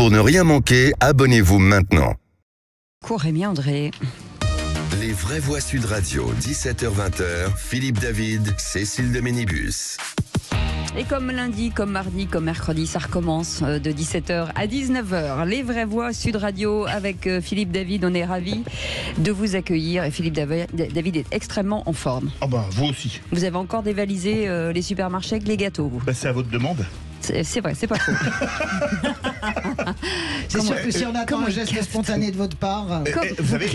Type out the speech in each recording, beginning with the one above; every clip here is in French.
Pour ne rien manquer, abonnez-vous maintenant. Rémi André. Les vraies voix Sud Radio, 17h-20h, Philippe David, Cécile de Ménibus. Et comme lundi, comme mardi, comme mercredi, ça recommence de 17h à 19h. Les vraies voix Sud Radio avec Philippe David. On est ravis de vous accueillir. Et Philippe David est extrêmement en forme. Ah bah, vous aussi. Vous avez encore dévalisé les supermarchés avec les gâteaux, vous. Bah, c'est à votre demande. C'est vrai, c'est pas faux. C'est sûr que si on attend un geste spontané de votre part... Vous savez,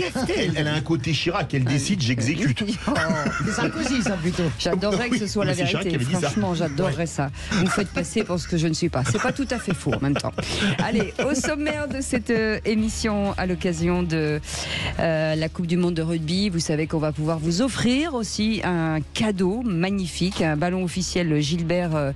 elle a un côté Chirac, elle décide, j'exécute. C'est Sarkozy, ça, plutôt. J'adorerais que ce soit la vérité. Franchement, j'adorerais ça. Vous me faites passer pour ce que je ne suis pas. C'est pas tout à fait faux en même temps. Allez, au sommaire de cette émission, à l'occasion de la Coupe du Monde de rugby, vous savez qu'on va pouvoir vous offrir aussi un cadeau magnifique, un ballon officiel Gilbert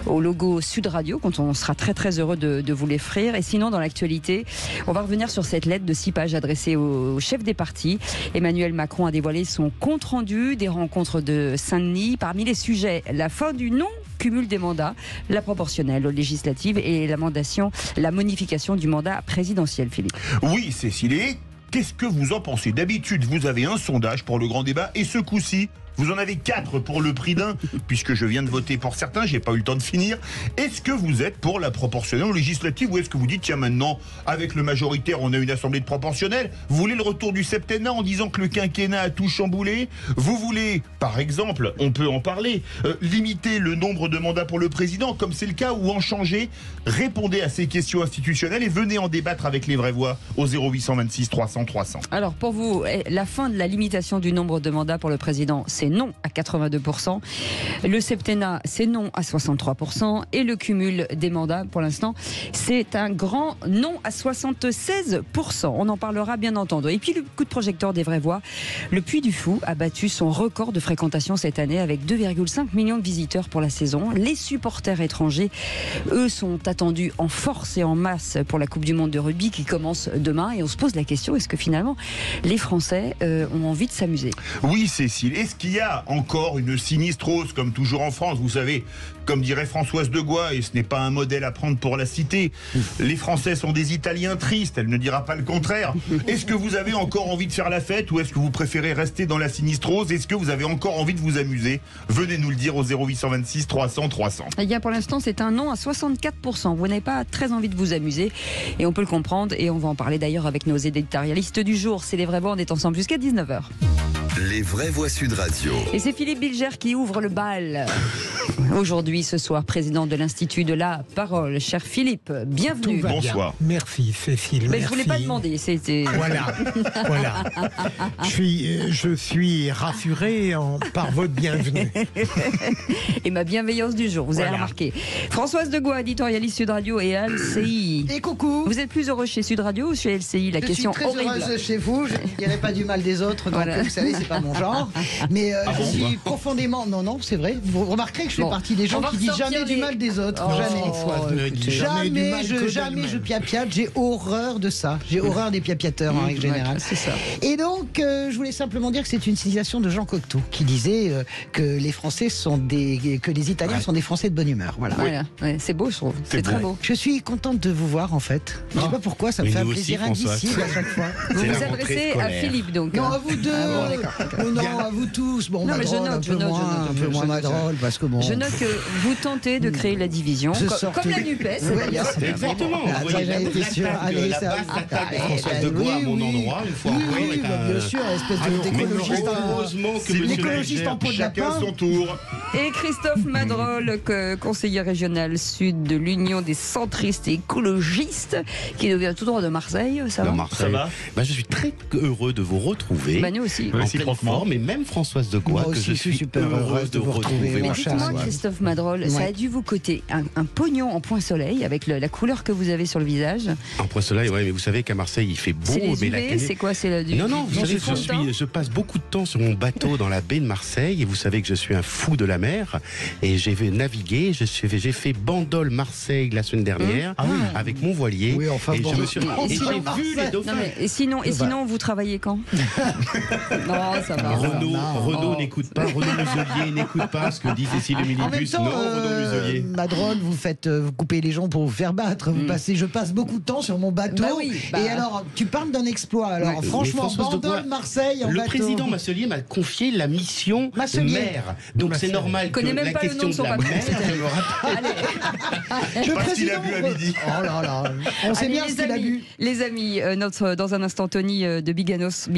au logo Sud Radio, quand on sera très très heureux de vous l'offrir. Et sinon, dans l'actualité, on va revenir sur cette lettre de 6 pages adressée au chef des partis. Emmanuel Macron a dévoilé son compte-rendu des rencontres de Saint-Denis. Parmi les sujets, la fin du non-cumul des mandats, la proportionnelle aux législatives et la modification du mandat présidentiel, Philippe. Oui, Cécile, qu'est-ce que vous en pensez? D'habitude, vous avez un sondage pour le grand débat et ce coup-ci, vous en avez 4 pour le prix d'un, puisque je viens de voter pour certains, j'ai pas eu le temps de finir. Est-ce que vous êtes pour la proportionnelle aux législatives ou est-ce que vous dites, tiens maintenant, avec le majoritaire, on a une assemblée de proportionnelle? Vous voulez le retour du septennat en disant que le quinquennat a tout chamboulé? Vous voulez, par exemple, on peut en parler, limiter le nombre de mandats pour le président, comme c'est le cas, ou en changer? Répondez à ces questions institutionnelles et venez en débattre avec les vraies voix au 0826 300 300. Alors pour vous, la fin de la limitation du nombre de mandats pour le président, c'est non à 82%. Le septennat, c'est non à 63%. Et le cumul des mandats, pour l'instant, c'est un grand non à 76%. On en parlera bien entendu. Et puis le coup de projecteur des vraies voix, le Puy du Fou a battu son record de fréquentation cette année avec 2,5 millions de visiteurs pour la saison. Les supporters étrangers, eux, sont attendus en force et en masse pour la Coupe du Monde de rugby qui commence demain. Et on se pose la question, est-ce que finalement les Français ont envie de s'amuser? Oui, Cécile, est-ce qu'il y a encore une sinistrose comme toujours en France? Vous savez, comme dirait Françoise de Gois, et ce n'est pas un modèle à prendre pour la citer, les Français sont des Italiens tristes, elle ne dira pas le contraire. Est-ce que vous avez encore envie de faire la fête ou est-ce que vous préférez rester dans la sinistrose? Est-ce que vous avez encore envie de vous amuser? Venez nous le dire au 0826 300 300. Eh bien, pour l'instant, c'est un non à 64%. Vous n'avez pas très envie de vous amuser et on peut le comprendre et on va en parler d'ailleurs avec nos éditorialistes du jour. C'est les vraies voix, on est ensemble jusqu'à 19h. Les vraies voix Sud Radio. Et c'est Philippe Bilger qui ouvre le bal. Aujourd'hui, ce soir, président de l'Institut de la Parole. Cher Philippe, bienvenue. Bonsoir. Merci Cécile. Mais je ne voulais pas demander. C'était... Voilà. Je suis rassuré par votre bienvenue. Et ma bienveillance du jour, vous avez remarqué. Françoise de Gois, éditorialiste Sud Radio et LCI. Et coucou. Vous êtes plus heureux chez Sud Radio ou chez LCI? La question horrible. Je suis très heureuse chez vous, je ne dirai pas du mal des autres, donc vous savez, c'est pas mon genre. Mais je suis profondément... Non, c'est vrai. Vous remarquerez que je fais partie des gens qui disent jamais du mal des autres. Jamais je piapiate. J'ai horreur de ça. J'ai horreur des piapiateurs en règle générale. C'est ça. Et donc, je voulais simplement dire que c'est une citation de Jean Cocteau qui disait que les Français que les Italiens sont des Français de bonne humeur. Voilà. Ouais, c'est beau, je trouve. C'est très beau. Je suis contente de vous voir en fait. Je ne sais pas pourquoi, ça me fait un plaisir indicible à chaque fois. Vous vous adressez à Philippe donc. Non, à vous deux. Non, à vous tous. Bon, non, mais je note, un peu moins Madrol, parce que bon. Je note que vous tentez de créer la division, comme la NUPES. Exactement. J'avais été sûr. Allez, ça. Françoise de Gois à mon endroit, une fois encore. Oui, bien sûr, espèce d'écologiste. Heureusement que l'écologiste en pot de lapin. Chacun son tour. Et Christophe Madrol, conseiller régional sud de l'Union des centristes et écologistes, qui nous vient tout droit de Marseille. Ça va? Ça va. Je suis très heureux de vous retrouver. Nous aussi. En pleine forme, et même Françoise de Gois, que je suis super heureuse de vous retrouver. Mais dites-moi, Christophe Madrol, ça a dû vous coûter un pognon en point soleil avec la couleur que vous avez sur le visage. En point soleil, oui, mais vous savez qu'à Marseille, il fait beau. C'est les UV, c'est quoi? Non, vous savez, je passe beaucoup de temps sur mon bateau dans la baie de Marseille, et vous savez que je suis un fou de la mer. mer et j'ai navigué. J'ai fait Bandol-Marseille la semaine dernière avec mon voilier. Oui, enfin, et j'ai vu les dauphins. Et sinon, vous travaillez quand? Non, ça va. Renaud n'écoute pas. Renaud Muselier n'écoute pas ce que dit Cécile de Minibus. En même temps, Renaud Muselier. Madrone, vous coupez les gens pour vous faire battre. Je passe beaucoup de temps sur mon bateau. Et alors, tu parles d'un exploit. Alors, franchement, Bandol, Marseille, en le bateau. président Masselier m'a confié la mission mer. Donc c'est normal que même la pas question le nom de la mer me rappelle. Je sais pas s'il a bu à midi. Oh là là. On sait bien ce qu'il a bu. Les amis, dans un instant, Tony de Biganos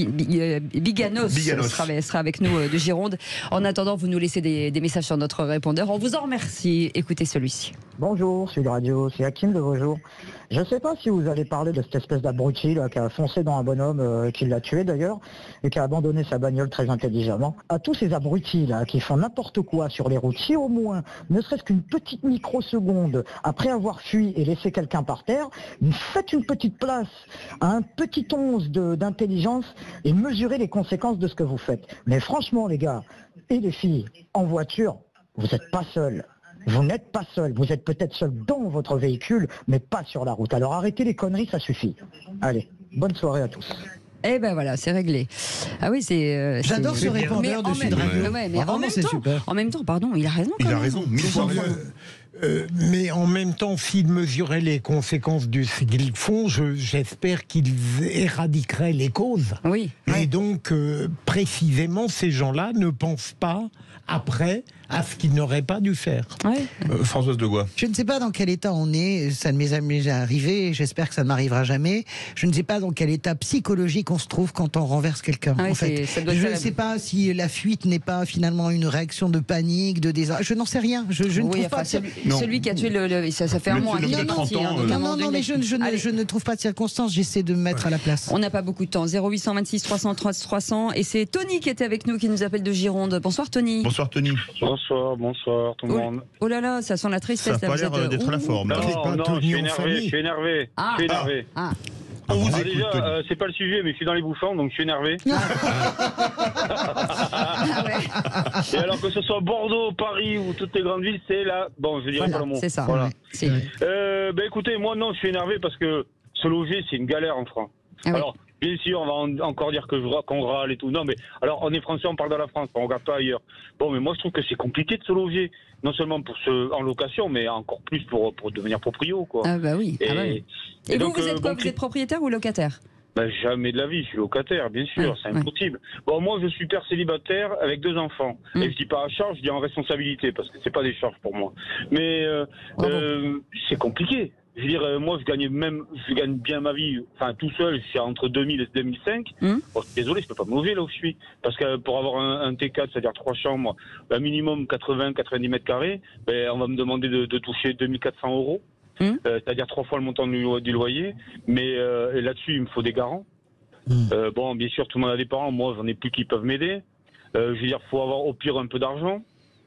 sera avec nous de Gironde. En attendant, vous nous laissez des messages sur notre répondeur. On vous en remercie. Écoutez celui-ci. Bonjour, Sud Radio, c'est Hakim de Beaujour. Je ne sais pas si vous allez parler de cette espèce d'abruti là, qui a foncé dans un bonhomme, qui l'a tué d'ailleurs, et qui a abandonné sa bagnole très intelligemment. À tous ces abrutis là, qui font n'importe quoi sur les routes, si au moins, ne serait-ce qu'une petite microseconde, après avoir fui et laissé quelqu'un par terre, faites une petite place à un petit once d'intelligence et mesurez les conséquences de ce que vous faites. Mais franchement les gars, et les filles, en voiture, vous n'êtes pas seuls. Vous n'êtes pas seul, vous êtes peut-être seul dans votre véhicule, mais pas sur la route. Alors arrêtez les conneries, ça suffit. Allez, bonne soirée à tous. Eh ben voilà, c'est réglé. Ah oui, c'est. J'adore ce répondeur de Sud Radio. Mais en même temps, pardon, il a raison. Il a raison. Mais en même temps, s'ils mesuraient les conséquences de ce qu'ils font, j'espère qu'ils éradiqueraient les causes. Oui. Et donc, précisément, ces gens-là ne pensent pas après à ce qu'ils n'auraient pas dû faire. Françoise de Gois. Je ne sais pas dans quel état on est, ça ne m'est jamais arrivé, j'espère que ça ne m'arrivera jamais. Je ne sais pas dans quel état psychologique on se trouve quand on renverse quelqu'un. En fait, je ne sais pas si la fuite n'est pas finalement une réaction de panique, de désarroi. Je n'en sais rien. Je ne trouve pas. Celui qui a tué ça fait un mois. Non, mais je ne trouve pas de circonstances. J'essaie de me mettre à la place. On n'a pas beaucoup de temps. 0826 333 300 et c'est Tony qui était avec nous, qui nous appelle de Gironde. Bonsoir Tony. Bonsoir Tony. Bonsoir tout le monde. Oh là là, ça sent la tristesse. Ça n'a pas l'air d'être la forme. Non, je suis énervé. On vous écoute, déjà, c'est pas le sujet, mais je suis dans les bouchons, donc je suis énervé. Et alors que ce soit Bordeaux, Paris ou toutes les grandes villes, c'est là. Bon, je dirais pas le mot. C'est ça. Voilà. Écoutez, moi non, je suis énervé parce que se loger, c'est une galère en France. Alors, bien sûr, on va encore dire qu'on râle et tout. Non, mais alors, on est français, on parle de la France, on regarde pas ailleurs. Bon, mais moi, je trouve que c'est compliqué de se loger. Non seulement en location, mais encore plus pour devenir proprio, quoi. Ah bah oui. Et donc, vous êtes quoi? Vous êtes propriétaire ou locataire? Jamais de la vie, je suis locataire, bien sûr, c'est impossible. Bon, moi, je suis père célibataire avec 2 enfants. Et je dis pas à charge, je dis en responsabilité, parce que c'est pas des charges pour moi. Mais c'est compliqué. Je veux dire, moi, je gagne bien ma vie, enfin, tout seul, je suis entre 2000 et 2005. Bon, désolé, je peux pas me loger là où je suis. Parce que pour avoir un T4, c'est-à-dire 3 chambres, minimum 80-90 mètres carrés, on va me demander de toucher 2400 €. C'est-à-dire 3 fois le montant du loyer. Mais là-dessus, il me faut des garants. Bon, bien sûr, tout le monde a des parents. Moi, j'en ai plus qui peuvent m'aider. Je veux dire, il faut avoir au pire un peu d'argent.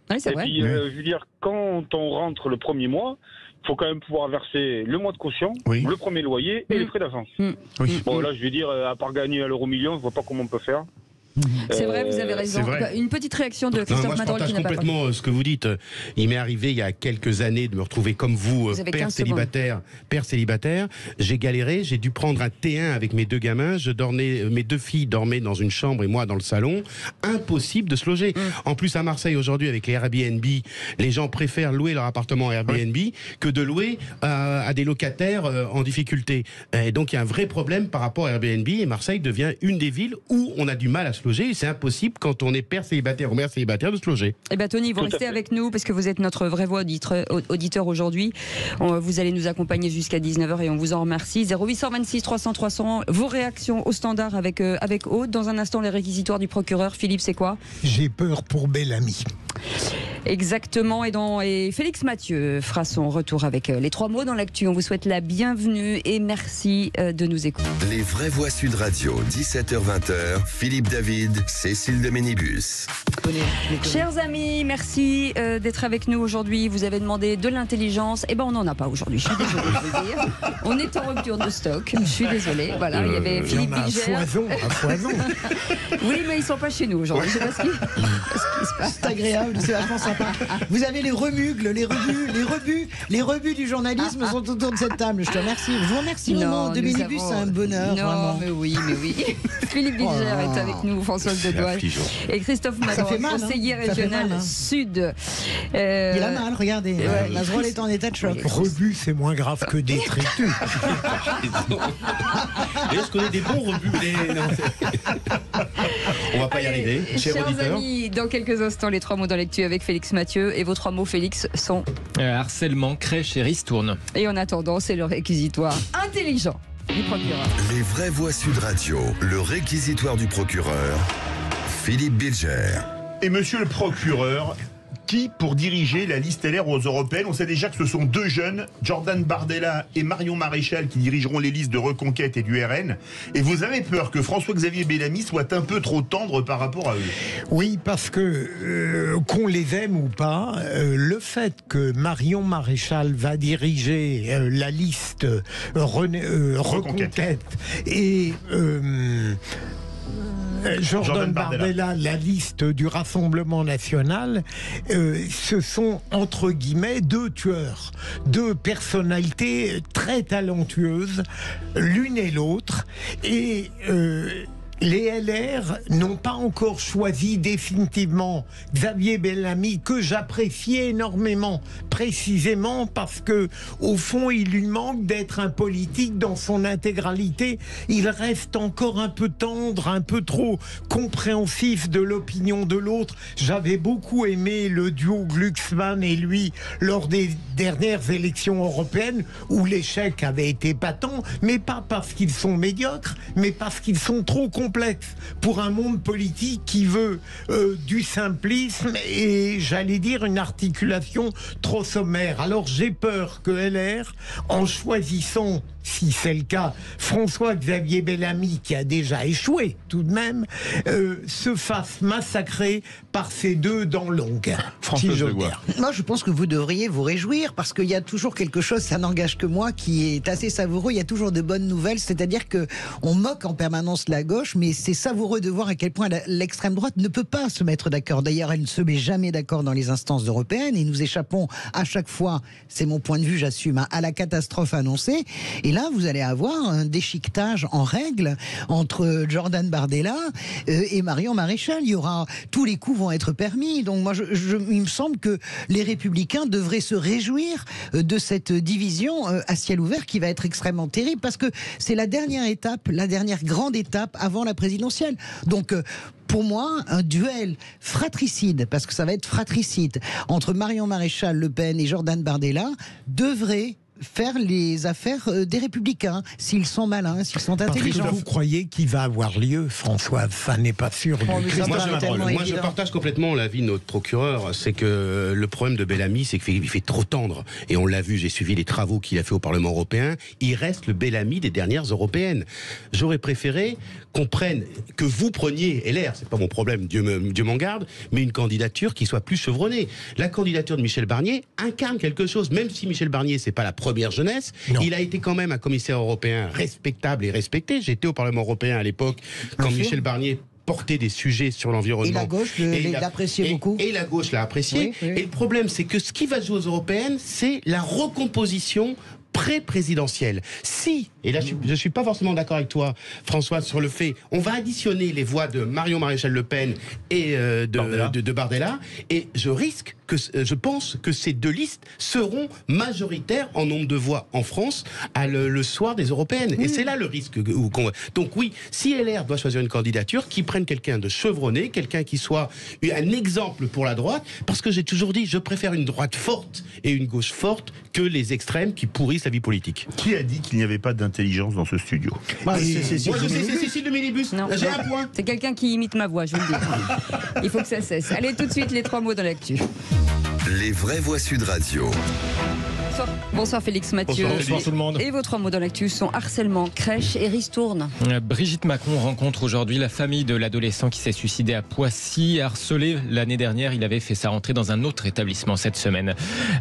Oui, c'est vrai. Puis, je veux dire, quand on rentre le premier mois, il faut quand même pouvoir verser le mois de caution, le premier loyer et les frais d'avance. Bon, là, je veux dire, à part gagner à l'euro-million, je vois pas comment on peut faire. C'est vrai, vous avez raison. Une petite réaction de Christophe Madrol qui n'a pas complètement ce que vous dites. Il m'est arrivé il y a quelques années de me retrouver comme vous père célibataire. J'ai galéré, j'ai dû prendre un T1 avec mes 2 gamins. Mes 2 filles dormaient dans une chambre et moi dans le salon. Impossible de se loger. En plus, à Marseille aujourd'hui, avec les Airbnb, les gens préfèrent louer leur appartement Airbnb que de louer à des locataires en difficulté. Et donc il y a un vrai problème par rapport à Airbnb, et Marseille devient une des villes où on a du mal à se loger. C'est impossible quand on est père célibataire ou mère célibataire de se loger. Eh bien Tony, vous restez avec nous parce que vous êtes notre vraie voix auditeur aujourd'hui. Vous allez nous accompagner jusqu'à 19h et on vous en remercie. 0826 300 300, vos réactions au standard avec Aude. Dans un instant, les réquisitoires du procureur. Philippe, c'est quoi? J'ai peur pour Bellamy. Exactement, et Félix Mathieu fera son retour avec les 3 mots dans l'actu. On vous souhaite la bienvenue et merci de nous écouter. Les vraies voix Sud Radio, 17h-20h, Philippe David, Cécile de Minibus. Chers amis, merci d'être avec nous aujourd'hui. Vous avez demandé de l'intelligence. On n'en a pas aujourd'hui, je suis désolée de vous dire. On est en rupture de stock, je suis désolée. Voilà, il y avait Philippe Bilger. À foison. Oui, mais ils ne sont pas chez nous aujourd'hui. Je ne sais pas ce qui se passe. C'est agréable, c'est vachement sympa. Vous avez les remugles, les rebuts du journalisme sont autour de cette table. Je te remercie. Je vous remercie au nom de Minibus, c'est un bonheur. Non, vraiment. mais oui. Philippe Bilger est avec nous, Françoise Dedoise et Christophe Madran, conseiller régional Sud. Il a mal, regardez. Mazerolle est en état de choc. Rebut, c'est moins grave que détritus. Est-ce qu'on a des bons rebuts? On va pas y arriver, chers amis, dans quelques instants, les 3 mots dans l'actu avec Félix Mathieu. Et vos 3 mots, Félix, sont harcèlement, crèche et ristourne. Et en attendant, c'est le réquisitoire intelligent du procureur. Les vraies voix Sud Radio, le réquisitoire du procureur, Philippe Bilger. Et monsieur le procureur, qui pour diriger la liste LR aux européennes? On sait déjà que ce sont 2 jeunes, Jordan Bardella et Marion Maréchal, qui dirigeront les listes de Reconquête et du RN. Et vous avez peur que François-Xavier Bellamy soit un peu trop tendre par rapport à eux? Oui, parce que qu'on les aime ou pas, le fait que Marion Maréchal va diriger la liste Reconquête et Jordan Bardella, la liste du Rassemblement national, ce sont entre guillemets 2 tueurs, 2 personnalités très talentueuses, l'une et l'autre, et les LR n'ont pas encore choisi définitivement Xavier Bellamy, que j'appréciais énormément, précisément parce que, au fond, il lui manque d'être un politique dans son intégralité. Il reste encore un peu tendre, un peu trop compréhensif de l'opinion de l'autre. J'avais beaucoup aimé le duo Glucksmann et lui lors des dernières élections européennes, où l'échec avait été patent, mais pas parce qu'ils sont médiocres, mais parce qu'ils sont trop complexes pour un monde politique qui veut du simplisme et, j'allais dire, une articulation trop sommaire. Alors j'ai peur que LR, en choisissant, si c'est le cas, François-Xavier Bellamy, qui a déjà échoué tout de même, se fasse massacrer par ces 2 dents longues. Moi, je pense que vous devriez vous réjouir, parce qu'il y a toujours quelque chose, ça n'engage que moi, qui est assez savoureux. Il y a toujours de bonnes nouvelles, c'est-à-dire que on moque en permanence la gauche, mais c'est savoureux de voir à quel point l'extrême droite ne peut pas se mettre d'accord. D'ailleurs, elle ne se met jamais d'accord dans les instances européennes, et nous échappons à chaque fois, c'est mon point de vue, j'assume, à la catastrophe annoncée. Et là, vous allez avoir un déchiquetage en règle entre Jordan Bardella et Marion Maréchal. Il y aura, tous les coups vont être permis. Donc moi, il me semble que les Républicains devraient se réjouir de cette division à ciel ouvert qui va être extrêmement terrible, parce que c'est la dernière étape, la dernière grande étape avant la présidentielle. Donc pour moi, un duel fratricide, parce que ça va être fratricide, entre Marion Maréchal Le Pen et Jordan Bardella devrait faire les affaires des Républicains, s'ils sont malins, s'ils sont intelligents. Vous croyez qu'il va avoir lieu, François? Ça n'est pas sûr. Moi, je partage complètement l'avis de notre procureur. C'est que le problème de Bellamy, c'est qu'il fait trop tendre. Et on l'a vu, j'ai suivi les travaux qu'il a fait au Parlement européen. Il reste le Bellamy des dernières européennes. J'aurais préféré que vous preniez LR, c'est pas mon problème, Dieu m'en garde, mais une candidature qui soit plus chevronnée. La candidature de Michel Barnier incarne quelque chose, même si Michel Barnier, c'est pas la première jeunesse, il a été quand même un commissaire européen respectable et respecté. J'étais au Parlement européen à l'époque quand Michel Barnier portait des sujets sur l'environnement. Et la gauche l'appréciait beaucoup. Et la gauche l'a apprécié. Oui. Et le problème, c'est que ce qui va jouer aux européennes, c'est la recomposition pré-présidentielle. Si, et là je suis pas forcément d'accord avec toi, François, sur le fait, on va additionner les voix de Marion Maréchal Le Pen et de Bardella, et je pense que ces 2 listes seront majoritaires en nombre de voix en France le soir des européennes. Et c'est là le risque donc oui, si LR doit choisir une candidature, qu'ils prennent quelqu'un de chevronné, quelqu'un qui soit un exemple pour la droite, parce que j'ai toujours dit, je préfère une droite forte et une gauche forte que les extrêmes qui pourrissent la vie politique. Qui a dit qu'il n'y avait pas d'intelligence dans ce studio? Moi, je sais, c'est Cécile de Minibus. J'ai un point. C'est quelqu'un qui imite ma voix, je vous le dis. Il faut que ça cesse. Allez, tout de suite, les 3 mots dans l'actu. Les vraies voix Sud Radio. Bonsoir Félix Mathieu. Bonsoir tout le monde. Et vos 3 mots dans l'actu sont harcèlement, crèche et ristourne. Brigitte Macron rencontre aujourd'hui la famille de l'adolescent qui s'est suicidé à Poissy. Harcelé l'année dernière, il avait fait sa rentrée dans un autre établissement cette semaine.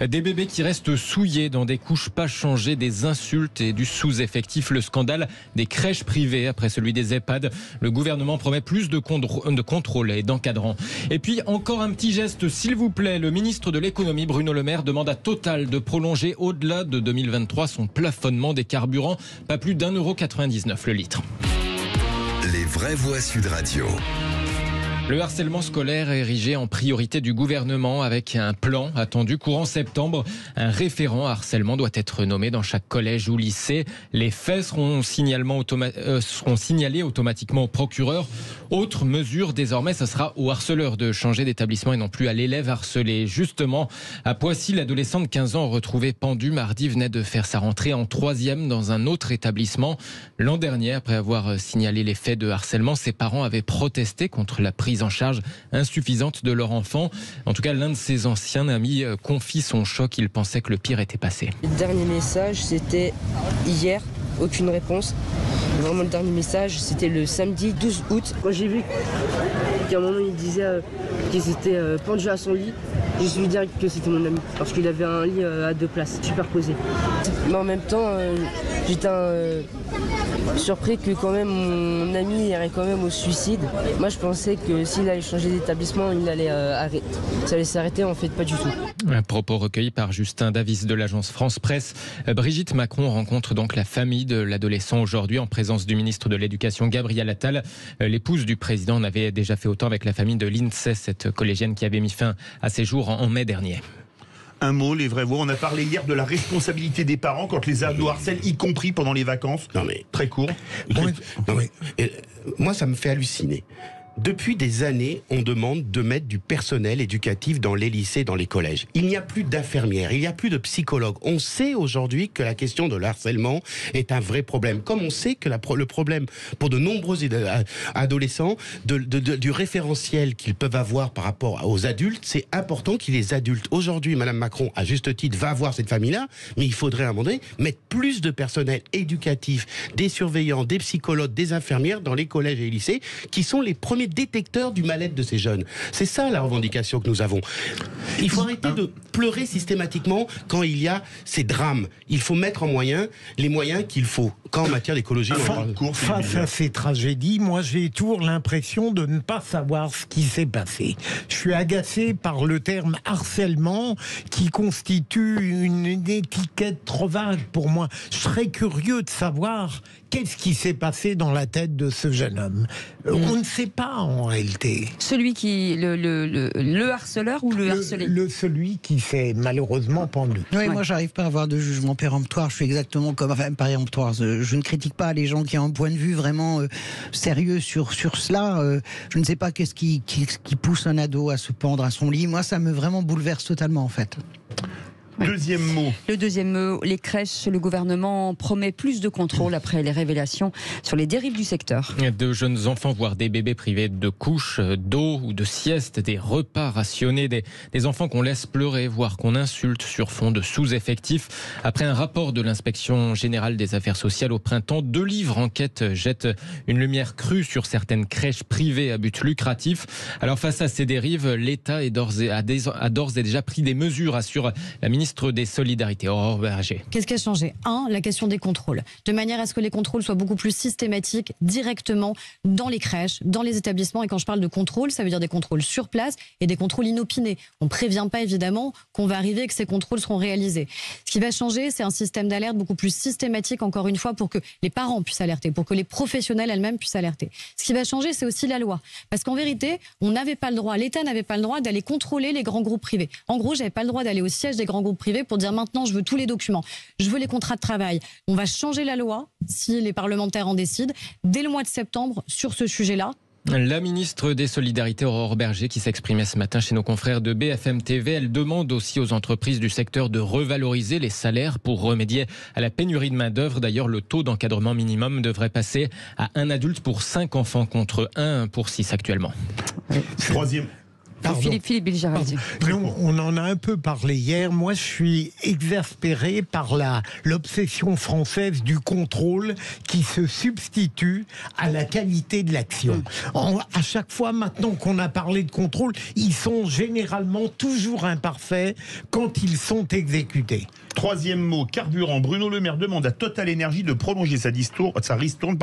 Des bébés qui restent souillés dans des couches pas changées, des insultes et du sous-effectif. Le scandale des crèches privées après celui des EHPAD. Le gouvernement promet plus de contrôle et d'encadrant. Et puis encore un petit geste, s'il vous plaît. Le ministre de l'économie, Bruno Le Maire, demande à Total de prolonger au-delà de 2023 son plafonnement des carburants, pas plus d'1,99 € le litre. Les vraies voix Sud Radio. Le harcèlement scolaire est érigé en priorité du gouvernement avec un plan attendu courant septembre. Un référent harcèlement doit être nommé dans chaque collège ou lycée. Les faits seront signalés automatiquement au procureur. Autre mesure, désormais, ce sera au harceleur de changer d'établissement et non plus à l'élève harcelé. Justement, à Poissy, l'adolescent de 15 ans retrouvé pendu mardi venait de faire sa rentrée en 3e dans un autre établissement. L'an dernier, après avoir signalé les faits de harcèlement, ses parents avaient protesté contre la prise en charge insuffisante de leur enfant. En tout cas, l'un de ses anciens amis confie son choc. Il pensait que le pire était passé. Le dernier message, c'était hier. Aucune réponse. Vraiment, le dernier message, c'était le samedi 12 août. Quand j'ai vu qu'à un moment, il disait qu'il était pendu à son lit, j'ai su dire que c'était mon ami. Parce qu'il avait un lit à 2 places, superposé. Mais en même temps, j'étais surpris que quand même mon ami irait quand même au suicide. Moi, je pensais que s'il allait changer d'établissement, il allait arrêter. Ça allait s'arrêter, en fait, pas du tout. Un propos recueilli par Justin Davis de l'agence France Presse. Brigitte Macron rencontre donc la famille de l'adolescent aujourd'hui en présence du ministre de l'Éducation Gabriel Attal. L'épouse du président en avait déjà fait autant avec la famille de Lindsay, cette collégienne qui avait mis fin à ses jours en mai dernier. Un mot, les vraies voix. On a parlé hier de la responsabilité des parents quand les ados harcèlent, y compris pendant les vacances. Non mais très court. Moi, ça me fait halluciner. Depuis des années, on demande de mettre du personnel éducatif dans les lycées, dans les collèges. Il n'y a plus d'infirmières, il n'y a plus de psychologues. On sait aujourd'hui que la question de l'harcèlement est un vrai problème. Comme on sait que le problème pour de nombreux adolescents, du référentiel qu'ils peuvent avoir par rapport aux adultes, c'est important qu'il y ait des adultes. Aujourd'hui, Madame Macron, à juste titre, va voir cette famille-là, mais il faudrait à un moment donné mettre plus de personnel éducatif, des surveillants, des psychologues, des infirmières dans les collèges et les lycées, qui sont les premiers détecteurs du mal-être de ces jeunes. C'est ça la revendication que nous avons. Il faut arrêter de pleurer systématiquement quand il y a ces drames. Il faut mettre en moyen les moyens qu'il faut. Quand en matière d'écologie, face à ces tragédies, moi j'ai toujours l'impression de ne pas savoir ce qui s'est passé. Je suis agacé par le terme harcèlement qui constitue une étiquette trop vague pour moi. Je serais curieux de savoir qu'est-ce qui s'est passé dans la tête de ce jeune homme. On ne sait pas en réalité. Celui qui... Le harceleur ou le harcelé ? Celui qui s'est malheureusement pendu. Oui, moi j'arrive pas à avoir de jugement péremptoire. Je suis exactement comme... Enfin, péremptoire. Je ne critique pas les gens qui ont un point de vue vraiment sérieux sur cela. Je ne sais pas qu'est-ce qui pousse un ado à se pendre à son lit. Moi, ça me vraiment bouleverse totalement en fait. Ouais. Deuxième mot. Le deuxième mot, les crèches. Le gouvernement promet plus de contrôle après les révélations sur les dérives du secteur. De jeunes enfants, voire des bébés privés de couches, d'eau ou de sieste, des repas rationnés, des enfants qu'on laisse pleurer, voire qu'on insulte sur fond de sous-effectifs. Après un rapport de l'inspection générale des affaires sociales au printemps, 2 livres enquête jettent une lumière crue sur certaines crèches privées à but lucratif. Alors face à ces dérives, l'État a d'ores et déjà pris des mesures, assure la ministre des Solidarités, Aurore Berger. Qu'est-ce qui a changé ? La question des contrôles. De manière à ce que les contrôles soient beaucoup plus systématiques, directement dans les crèches, dans les établissements. Et quand je parle de contrôle, ça veut dire des contrôles sur place et des contrôles inopinés. On ne prévient pas évidemment qu'on va arriver et que ces contrôles seront réalisés. Ce qui va changer, c'est un système d'alerte beaucoup plus systématique, encore une fois, pour que les parents puissent alerter, pour que les professionnels elles-mêmes puissent alerter. Ce qui va changer, c'est aussi la loi. Parce qu'en vérité, on n'avait pas le droit, l'État n'avait pas le droit d'aller contrôler les grands groupes privés. En gros, j'avais pas le droit d'aller au siège des grands groupes privés pour dire maintenant je veux tous les documents, je veux les contrats de travail. On va changer la loi si les parlementaires en décident dès le mois de septembre sur ce sujet-là. La ministre des Solidarités, Aurore Berger, qui s'exprimait ce matin chez nos confrères de BFM TV, elle demande aussi aux entreprises du secteur de revaloriser les salaires pour remédier à la pénurie de main-d'œuvre. D'ailleurs, le taux d'encadrement minimum devrait passer à 1 adulte pour 5 enfants contre 1 pour 6 actuellement. Philippe Bilger. On en a un peu parlé hier. Moi, je suis exaspéré par l'obsession française du contrôle qui se substitue à la qualité de l'action. À chaque fois, maintenant qu'on a parlé de contrôle, ils sont généralement toujours imparfaits quand ils sont exécutés. Troisième mot, carburant. Bruno Le Maire demande à Total Énergie de prolonger sa ristourne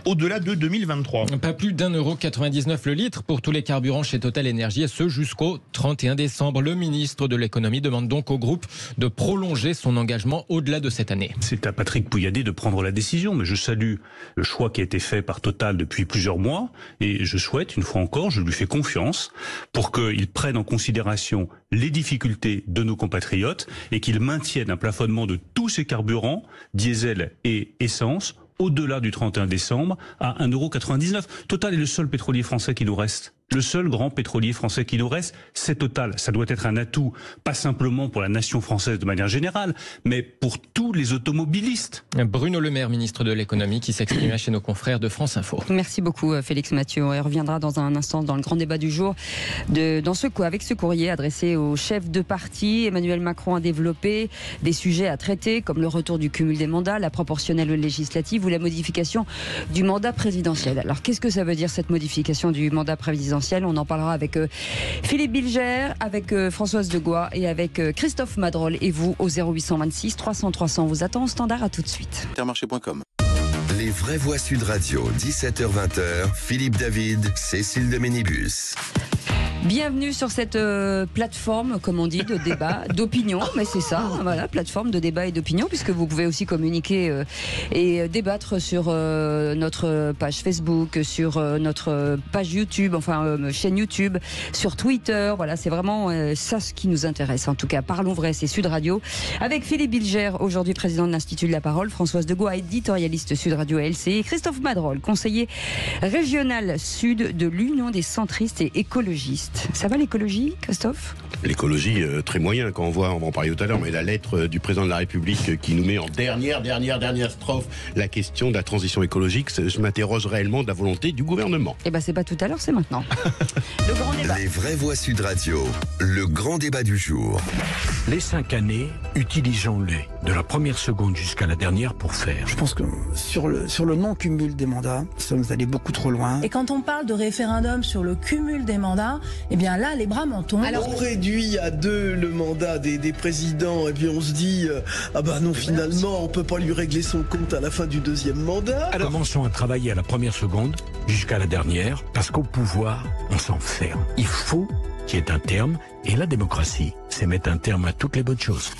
au-delà de 2023. Pas plus d'1,99 € le litre pour tous les carburants chez Total Énergie, et ce jusqu'au 31 décembre. Le ministre de l'économie demande donc au groupe de prolonger son engagement au-delà de cette année. C'est à Patrick Pouyanné de prendre la décision, mais je salue le choix qui a été fait par Total depuis plusieurs mois, et je souhaite, une fois encore, je lui fais confiance pour qu'il prenne en considération les difficultés de nos compatriotes et qu'il maintienne un plafonnement de tous ces carburants, diesel et essence, au-delà du 31 décembre, à 1,99 €. Total est le seul pétrolier français qui nous reste. Le seul grand pétrolier français qui nous reste, c'est Total. Ça doit être un atout, pas simplement pour la nation française de manière générale, mais pour tous les automobilistes. Bruno Le Maire, ministre de l'économie, qui s'exprimait chez nos confrères de France Info. Merci beaucoup Félix Mathieu. On reviendra dans un instant dans le grand débat du jour avec ce courrier adressé au chef de parti. Emmanuel Macron a développé des sujets à traiter comme le retour du cumul des mandats, la proportionnelle législative ou la modification du mandat présidentiel. Alors qu'est-ce que ça veut dire cette modification du mandat présidentiel ? On en parlera avec Philippe Bilger, avec Françoise Degois et avec Christophe Madrol. Et vous, au 0826 300 300, on vous attend au standard. À tout de suite. Intermarché.com. Les vraies voix Sud Radio, 17h-20h, Philippe David, Cécile de Ménibus. Bienvenue sur cette plateforme, comme on dit, de débat, d'opinion, mais c'est ça, voilà, plateforme de débat et d'opinion, puisque vous pouvez aussi communiquer et débattre sur notre page Facebook, sur notre page YouTube, chaîne YouTube, sur Twitter, voilà, c'est vraiment ça ce qui nous intéresse. En tout cas, parlons vrai, c'est Sud Radio, avec Philippe Bilger, aujourd'hui président de l'Institut de la Parole, Françoise Degois, éditorialiste Sud Radio LCI, et Christophe Madrol, conseiller régional Sud de l'Union des centristes et écologistes. Ça va l'écologie, Christophe ? L'écologie, très moyen, quand on voit, on va en parler tout à l'heure, mais la lettre du président de la République qui nous met en dernière strophe la question de la transition écologique, je m'interroge réellement de la volonté du gouvernement. Eh bien, c'est pas tout à l'heure, c'est maintenant. Le grand débat. Les vraies voix Sud Radio, le grand débat du jour. Les 5 années, utilisons-les de la première seconde jusqu'à la dernière pour faire. Je pense que sur le non-cumul des mandats, nous sommes allés beaucoup trop loin. Et quand on parle de référendum sur le cumul des mandats, eh bien là, les bras m'en tombent. Alors, on réduit à 2 le mandat des présidents, et puis on se dit, non, finalement, on peut pas lui régler son compte à la fin du 2e mandat. Alors, commençons à travailler à la première seconde jusqu'à la dernière, parce qu'au pouvoir, on s'enferme. Il faut qu'il y ait un terme, et la démocratie, c'est mettre un terme à toutes les bonnes choses.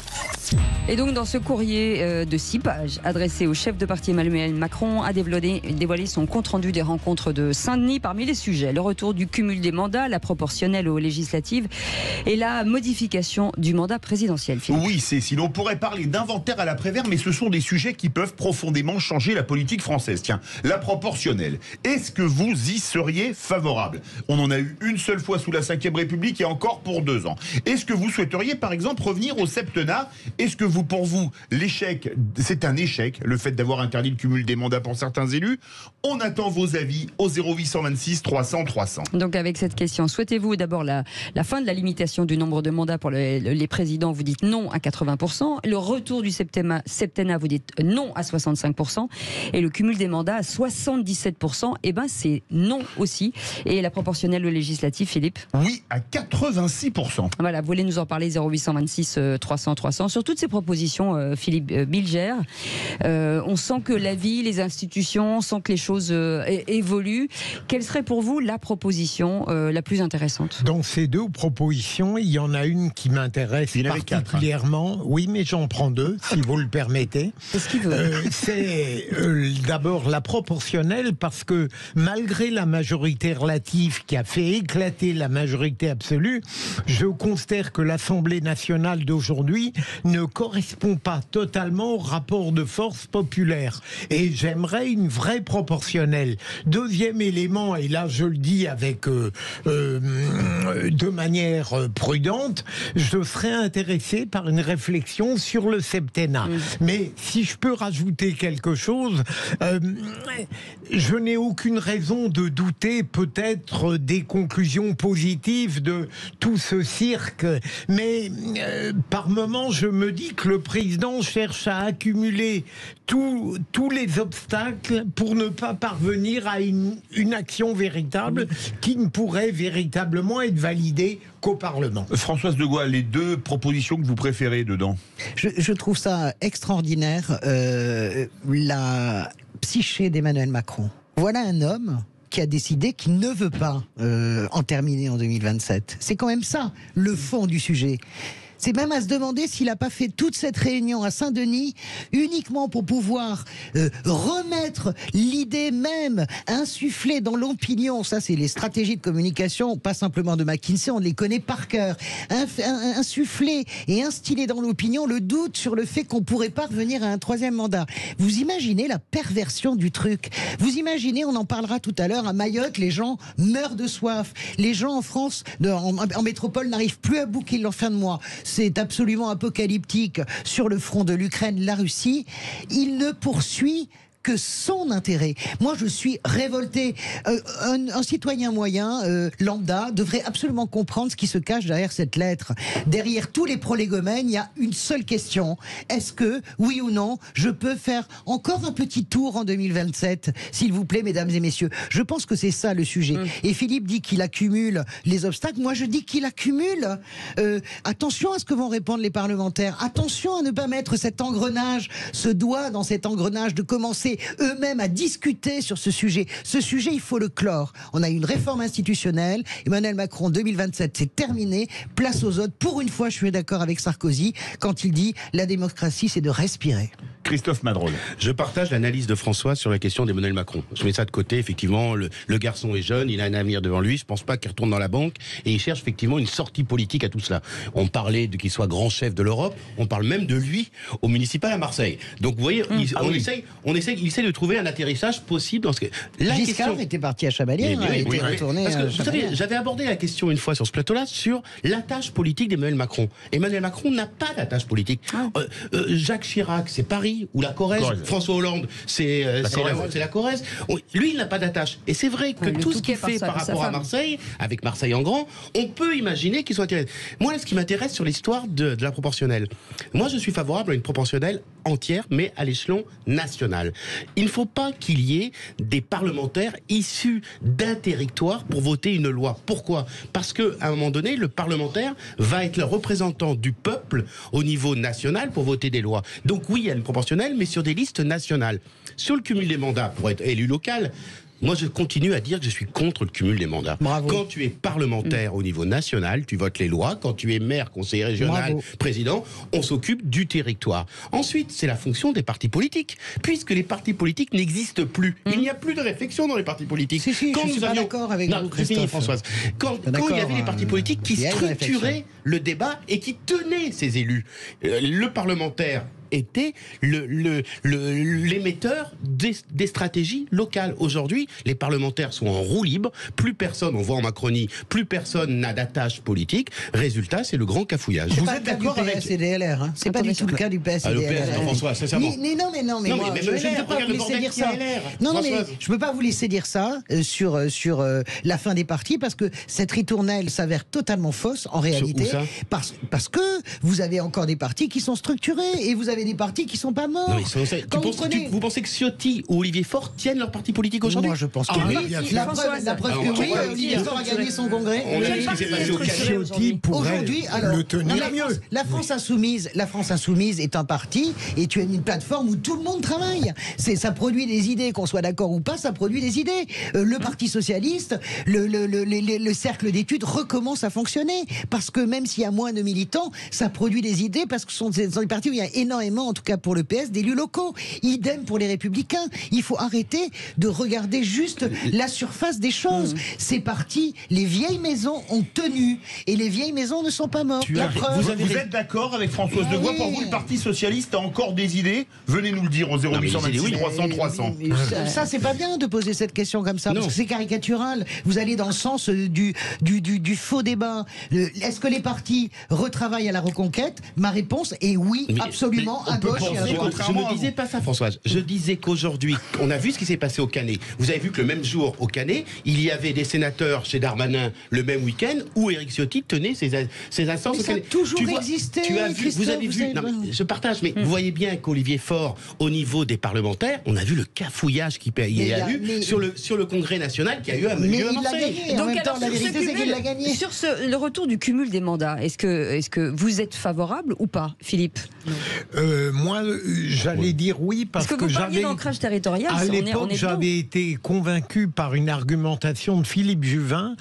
Et donc dans ce courrier de 6 pages adressé au chef de parti Emmanuel Macron, a dévoilé son compte-rendu des rencontres de Saint-Denis. Parmi les sujets, le retour du cumul des mandats, la proportionnelle aux législatives et la modification du mandat présidentiel. Philippe. Oui, Cécile, on pourrait parler d'inventaire à l'après-vert, mais ce sont des sujets qui peuvent profondément changer la politique française. Tiens, la proportionnelle, est-ce que vous y seriez favorable ? On en a eu une seule fois sous la Ve République et encore pour 2 ans. Est-ce que vous souhaiteriez par exemple revenir au septennat ? Est-ce que pour vous, l'échec, c'est un échec, le fait d'avoir interdit le cumul des mandats pour certains élus ? On attend vos avis au 0826 300 300. Donc avec cette question, souhaitez-vous d'abord la fin de la limitation du nombre de mandats pour les présidents ? Vous dites non à 80%. Le retour du septennat, vous dites non à 65%. Et le cumul des mandats à 77%, eh ben c'est non aussi. Et la proportionnelle législative, Philippe ? Oui, à 86%. Voilà, vous voulez nous en parler, 0826 300 300. Sur toutes ces propositions, Philippe Bilger, on sent que la vie, les institutions, on sent que les choses évoluent. Quelle serait pour vous la proposition la plus intéressante ? Dans ces 2 propositions, il y en a une qui m'intéresse particulièrement. 4, hein. Oui, mais j'en prends 2, si vous le permettez. Qu'est-ce qu'il veut ? C'est d'abord la proportionnelle, parce que malgré la majorité relative qui a fait éclater la majorité absolue, je considère que l'Assemblée nationale d'aujourd'hui ne correspond pas totalement au rapport de force populaire. Et j'aimerais une vraie proportionnelle. Deuxième élément, et là je le dis avec de manière prudente, je serais intéressé par une réflexion sur le septennat. Mais si je peux rajouter quelque chose, je n'ai aucune raison de douter peut-être des conclusions positives de tout ce cirque, mais par moments je me dis que le président cherche à accumuler tous les obstacles pour ne pas parvenir à une action véritable qui ne pourrait véritablement être validée qu'au Parlement. Françoise de Gaulle, les deux propositions que vous préférez dedans? Je trouve ça extraordinaire, la psyché d'Emmanuel Macron. Voilà un homme qui a décidé qu'il ne veut pas en terminer en 2027. C'est quand même ça, le fond du sujet. C'est même à se demander s'il n'a pas fait toute cette réunion à Saint-Denis uniquement pour pouvoir remettre l'idée même, insuffler dans l'opinion, ça c'est les stratégies de communication, pas simplement de McKinsey, on les connaît par cœur, insuffler et instiller dans l'opinion le doute sur le fait qu'on pourrait pas revenir à un troisième mandat. Vous imaginez la perversion du truc? Vous imaginez, on en parlera tout à l'heure, à Mayotte, les gens meurent de soif. Les gens en France, en métropole, n'arrivent plus à boucler leur fin de mois. C'est absolument apocalyptique sur le front de l'Ukraine, la Russie. Il ne poursuit que son intérêt. Moi, je suis révolté. Un citoyen moyen, lambda, devrait absolument comprendre ce qui se cache derrière cette lettre. Derrière tous les prolégomènes, il y a une seule question. Est-ce que, oui ou non, je peux faire encore un petit tour en 2027, s'il vous plaît, mesdames et messieurs? Je pense que c'est ça le sujet. Et Philippe dit qu'il accumule les obstacles. Moi, je dis qu'il accumule. Attention à ce que vont répondre les parlementaires. Attention à ne pas mettre cet engrenage, ce doigt dans cet engrenage, de commencer eux-mêmes à discuter sur ce sujet. Ce sujet, il faut le clore. On a une réforme institutionnelle. Emmanuel Macron, 2027, c'est terminé. Place aux autres. Pour une fois, je suis d'accord avec Sarkozy quand il dit la démocratie, c'est de respirer. Christophe Madrol. Je partage l'analyse de François sur la question d'Emmanuel Macron. Je mets ça de côté, effectivement, le garçon est jeune, il a un avenir devant lui, je pense pas qu'il retourne dans la banque, et il cherche effectivement une sortie politique à tout cela. On parlait de qu'il soit grand chef de l'Europe, on parle même de lui au municipal à Marseille. Donc vous voyez, il essaie de trouver un atterrissage possible dans ce que... Giscard était parti à Chavalières, était retourné parce que, vous savez, j'avais abordé la question une fois sur ce plateau-là sur l'attache politique d'Emmanuel Macron. Emmanuel Macron n'a pas d'attache politique. Jacques Chirac, c'est Paris ou la Corrèze. François Hollande, c'est la Corrèze. Lui, il n'a pas d'attache. Et c'est vrai que tout ce qu'il fait par rapport à Marseille, avec Marseille en grand, on peut imaginer qu'il soit intéressé. Moi, ce qui m'intéresse sur l'histoire de la proportionnelle, moi, je suis favorable à une proportionnelle entière, mais à l'échelon national. Il ne faut pas qu'il y ait des parlementaires issus d'un territoire pour voter une loi. Pourquoi? Parce qu'à un moment donné, le parlementaire va être le représentant du peuple au niveau national pour voter des lois. Donc oui, il y a une proportionnelle, mais sur des listes nationales. Sur le cumul des mandats, pour être élu local, moi, je continue à dire que je suis contre le cumul des mandats. Bravo. Quand tu es parlementaire au niveau national, tu votes les lois. Quand tu es maire, conseiller régional, président, on s'occupe du territoire. Ensuite, c'est la fonction des partis politiques. Puisque les partis politiques n'existent plus. Il n'y a plus de réflexion dans les partis politiques. Quand je suis pas d'accord avec vous, Christophe. Françoise. Quand il y avait les partis politiques qui structuraient le débat et qui tenaient ces élus, le parlementaire était l'émetteur des stratégies locales. Aujourd'hui, les parlementaires sont en roue libre, plus personne, on voit en Macronie, plus personne n'a d'attache politique. Résultat, c'est le grand cafouillage. Vous êtes d'accord avec PS et DLR, hein? C'est pas du tout le cas du PS et DLR. François, sincèrement. Non, mais moi, je ne peux pas vous laisser dire ça. Non, mais je peux pas vous laisser dire ça sur la fin des partis, parce que cette ritournelle s'avère totalement fausse en réalité, parce que vous avez encore des partis qui sont structurés et vous avez des partis qui sont pas morts. Vous pensez que Ciotti ou Olivier Faure tiennent leur parti politique aujourd'hui? Moi, je pense que oui. La preuve que oui, Olivier Faure a gagné son congrès. Ciotti pourrait le tenir mieux. La France Insoumise est un parti et tu as une plateforme où tout le monde travaille. Ça produit des idées, qu'on soit d'accord ou pas, ça produit des idées. Le Parti Socialiste, le cercle d'études recommence à fonctionner parce que même s'il y a moins de militants, ça produit des idées parce que ce sont des partis où il y a énormément carrément, en tout cas pour le PS, d'élus locaux. Idem pour les Républicains. Il faut arrêter de regarder juste la surface des choses. C'est parti, les vieilles maisons ont tenu et les vieilles maisons ne sont pas mortes. Vous êtes d'accord avec Françoise Degois? Pour vous, le Parti Socialiste a encore des idées? Venez nous le dire au 0826 300 300. Ça, c'est pas bien de poser cette question comme ça, parce que c'est caricatural. Vous allez dans le sens du faux débat. Est-ce que les partis retravaillent à la reconquête? Ma réponse est oui, absolument, à gauche et à droite. Je ne disais pas ça, Françoise. Je disais qu'aujourd'hui, on a vu ce qui s'est passé au Canet. Vous avez vu que le même jour, au Canet, il y avait des sénateurs chez Darmanin le même week-end où Éric Ciotti tenait ses instances au Canet. Ça a toujours existé. Vous avez vu, je partage, mais vous voyez bien qu'Olivier Faure, au niveau des parlementaires, on a vu le cafouillage qu'il y a eu sur le Congrès national qui a eu à lieu à Marseille. Donc, la vérité, c'est qu'il l'a gagné. Sur le retour du cumul des mandats, est-ce que vous êtes favorable ou pas, Philippe? Moi, j'allais dire oui, parce que vous parliez d'ancrage territorial. À l'époque, j'avais été convaincu par une argumentation de Philippe Juvin.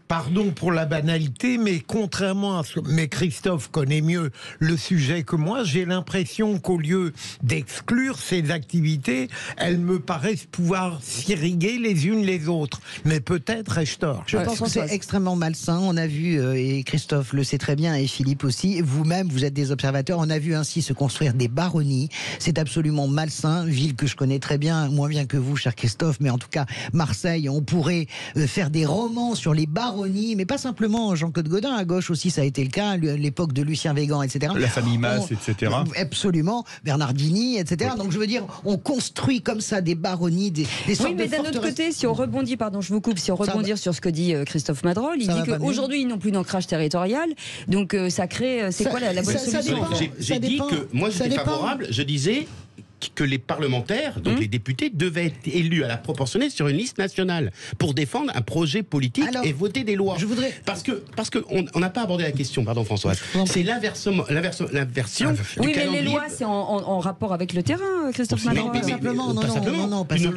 Pardon pour la banalité, mais contrairement à ce que... Mais Christophe connaît mieux le sujet que moi, j'ai l'impression qu'au lieu d'exclure ces activités, elles me paraissent pouvoir s'irriguer les unes les autres. Mais peut-être ai-je tort. Je pense que c'est extrêmement malsain. On a vu, et Christophe le sait très bien, et Philippe aussi, vous-même, vous êtes des observateurs, on a vu ainsi se construire des baronnies. C'est absolument malsain. Ville que je connais très bien, moins bien que vous, cher Christophe, mais en tout cas, Marseille, on pourrait faire des romans sur les baronnies, mais pas simplement Jean-Claude Gaudin, à gauche aussi ça a été le cas, l'époque de Lucien Végan, etc. La famille Masse, etc. Absolument, Bernardini, etc. Donc je veux dire, on construit comme ça des baronnies, des sortes de forteresses. Oui, mais d'un autre côté, si on rebondit, pardon, je vous coupe, si on rebondit sur ce que dit Christophe Madrol, il dit qu'aujourd'hui ils n'ont plus d'ancrage territorial, donc ça crée, c'est quoi la bonne solution? J'ai dit que moi j'étais favorable, je disais que les parlementaires, donc les députés, devaient être élus à la proportionnelle sur une liste nationale pour défendre un projet politique et voter des lois. Parce que on n'a pas abordé la question, pardon Françoise. C'est l'inversion du calendrier. Oui, mais les lois, c'est en rapport avec le terrain, Christophe Madrol. Pas simplement. Une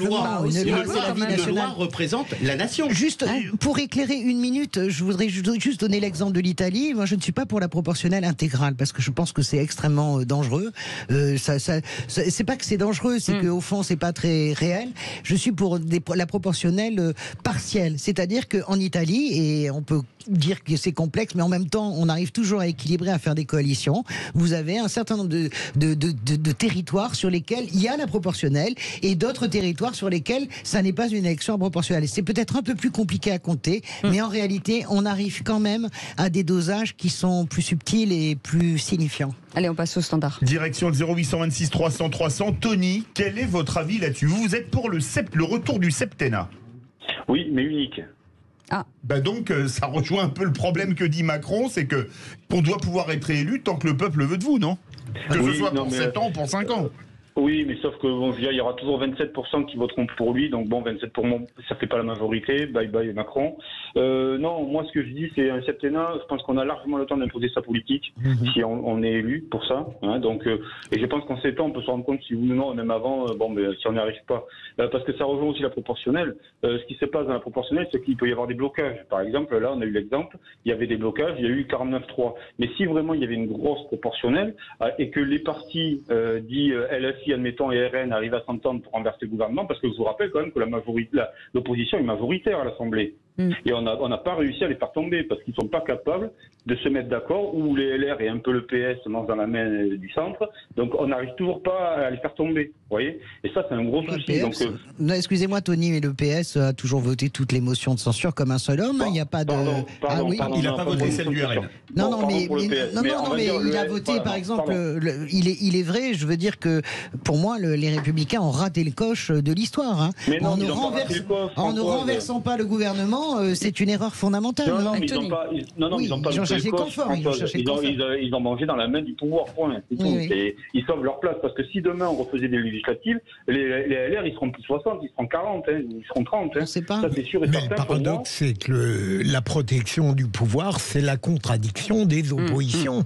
loi représente la nation. Juste pour éclairer une minute, je voudrais juste donner l'exemple de l'Italie. Moi, je ne suis pas pour la proportionnelle intégrale parce que je pense que c'est extrêmement dangereux. C'est pas que c'est dangereux, c'est qu'au fond c'est pas très réel. Je suis pour la proportionnelle partielle, c'est-à-dire qu'en Italie, et on peut dire que c'est complexe, mais en même temps on arrive toujours à équilibrer, à faire des coalitions. Vous avez un certain nombre de territoires sur lesquels il y a la proportionnelle et d'autres territoires sur lesquels ça n'est pas une élection proportionnelle. C'est peut-être un peu plus compliqué à compter, mais en réalité on arrive quand même à des dosages qui sont plus subtils et plus signifiants. Allez, on passe au standard. Direction le 0826 300 300. Tony, quel est votre avis là-dessus? Vous êtes pour le retour du septennat? Oui, mais unique. Donc ça rejoint un peu le problème que dit Macron, c'est qu'on doit pouvoir être élu tant que le peuple veut de vous, non? Que ce soit pour 7 ans ou pour 5 ans. Oui, mais sauf que bon, je veux dire, il y aura toujours 27% qui voteront pour lui, donc bon, 27 pour moi, ça fait pas la majorité, bye bye Macron. Non, moi ce que je dis, c'est un septennat, je pense qu'on a largement le temps d'imposer sa politique, si on est élu pour ça. Hein, donc, et je pense qu'en 7 ans, on peut se rendre compte si oui ou non, même avant, si on n'y arrive pas. Parce que ça rejoint aussi la proportionnelle. Ce qui se passe dans la proportionnelle, c'est qu'il peut y avoir des blocages. Par exemple, là, on a eu l'exemple, il y avait des blocages, il y a eu 49-3. Mais si vraiment il y avait une grosse proportionnelle, et que les partis dits LFI, admettons, et RN arrivent à s'entendre pour renverser le gouvernement, parce que je vous rappelle quand même que l'opposition est majoritaire à l'Assemblée. Et on n'a pas réussi à les faire tomber, parce qu'ils ne sont pas capables de se mettre d'accord, où les LR et un peu le PS se mangent dans la main du centre, donc on n'arrive toujours pas à les faire tomber, vous voyez. Et ça, c'est un gros souci. Donc, excusez-moi Tony, mais le PS a toujours voté toutes les motions de censure comme un seul homme, il n'y a pas de... il n'a pas voté celle du RN. Mais il a voté, par exemple, il est vrai, je veux dire que, pour moi, les Républicains ont raté le coche de l'histoire. Hein. En ne renversant pas le gouvernement, c'est une erreur fondamentale. Ils ont cherché confort. Ils ont mangé dans la main du pouvoir, point. Et ils sauvent leur place, parce que si demain on refaisait des législatives, les LR, ils seront plus 60, ils seront 40, ils seront 30. On sait pas. Ça, c'est sûr et certain. Le paradoxe, c'est que la protection du pouvoir, c'est la contradiction des oppositions.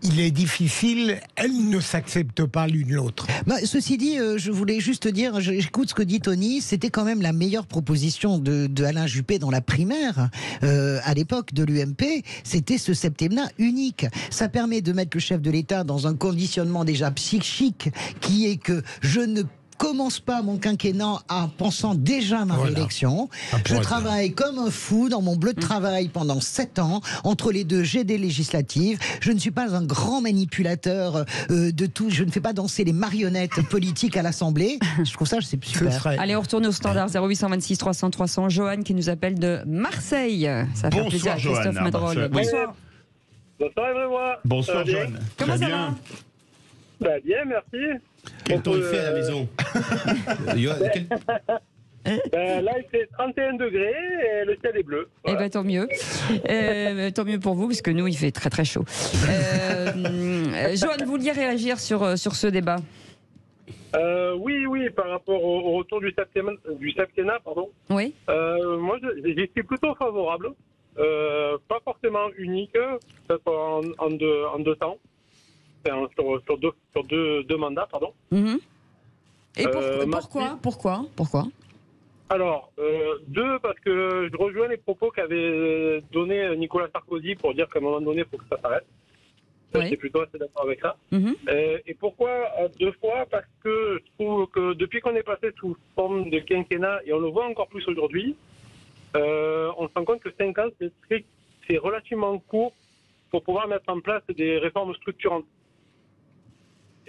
il est difficile, elles ne s'acceptent pas l'une l'autre. Ceci dit, je voulais juste dire, j'écoute ce que dit Tony, c'était quand même la meilleure proposition de Alain Juppé dans la primaire, à l'époque de l'UMP, c'était ce septennat unique. Ça permet de mettre le chef de l'État dans un conditionnement déjà psychique, qui est que je ne commence pas mon quinquennat en pensant déjà à ma réélection. Je travaille comme un fou dans mon bleu de travail pendant 7 ans. Entre les deux, j'ai des législatives. Je ne suis pas un grand manipulateur de tout. Je ne fais pas danser les marionnettes politiques à l'Assemblée. Je trouve ça, c'est super. Allez, on retourne au standard 0826 300 300. Johan qui nous appelle de Marseille. Ça fait plaisir à Christophe Madrol. Bonsoir. Bonsoir, Evrevois. Bonsoir, Johan. Comment ça va? Bien, merci. Quel temps il fait à la maison? Là, il fait 31 degrés et le ciel est bleu. Voilà. Eh bien, tant mieux. Tant mieux pour vous, parce que nous, il fait très très chaud. Johan, vous vouliez réagir sur ce débat? Oui, par rapport au retour du septennat, pardon. Oui. Moi, j'y suis plutôt favorable. Pas forcément unique, peut-être en deux temps. Sur deux mandats, pardon. Et pourquoi? Alors, parce que je rejoins les propos qu'avait donné Nicolas Sarkozy pour dire qu'à un moment donné, il faut que ça s'arrête. Je suis plutôt assez d'accord avec ça. Et pourquoi 2 fois? Parce que je trouve que depuis qu'on est passé sous forme de quinquennat, et on le voit encore plus aujourd'hui, on se rend compte que 5 ans, c'est relativement court pour pouvoir mettre en place des réformes structurantes.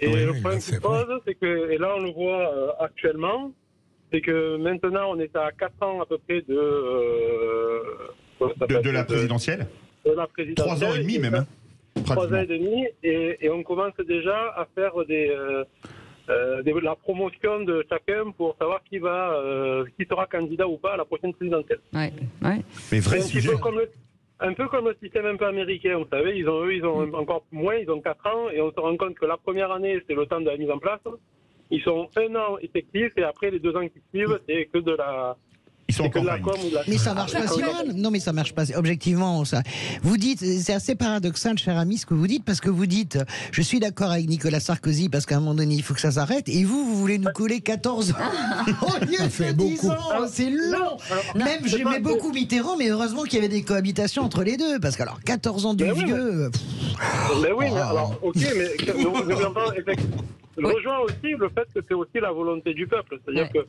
Et le problème qui se pose, c'est que, et là on le voit actuellement, c'est que maintenant on est à 4 ans à peu près de la présidentielle. De la présidentielle. 3 ans et demi même. 3 ans et demi, et on commence déjà à faire la promotion de chacun pour savoir qui sera candidat ou pas à la prochaine présidentielle. Ouais. Mais vrai sujet. Un peu comme le système un peu américain, vous savez, ils ont encore moins, ils ont 4 ans, et on se rend compte que la première année, c'est le temps de la mise en place. Ils sont 1 an effectifs, et après les 2 ans qui suivent, c'est que de la... Ils sont encore mais ça marche pas si mal. Non, mais ça marche pas. Objectivement, ça. Vous dites, c'est assez paradoxal, cher ami, ce que vous dites, parce que vous dites, je suis d'accord avec Nicolas Sarkozy, parce qu'à un moment donné, il faut que ça s'arrête, et vous voulez nous coller 14 ans au lieu de 10 ans. C'est long. Même, j'aimais beaucoup Mitterrand, mais heureusement qu'il y avait des cohabitations entre les deux, parce que alors 14 ans de vieux. Mais oui, mais alors, ok, mais je rejoins aussi le fait que c'est aussi la volonté du peuple. C'est-à-dire que,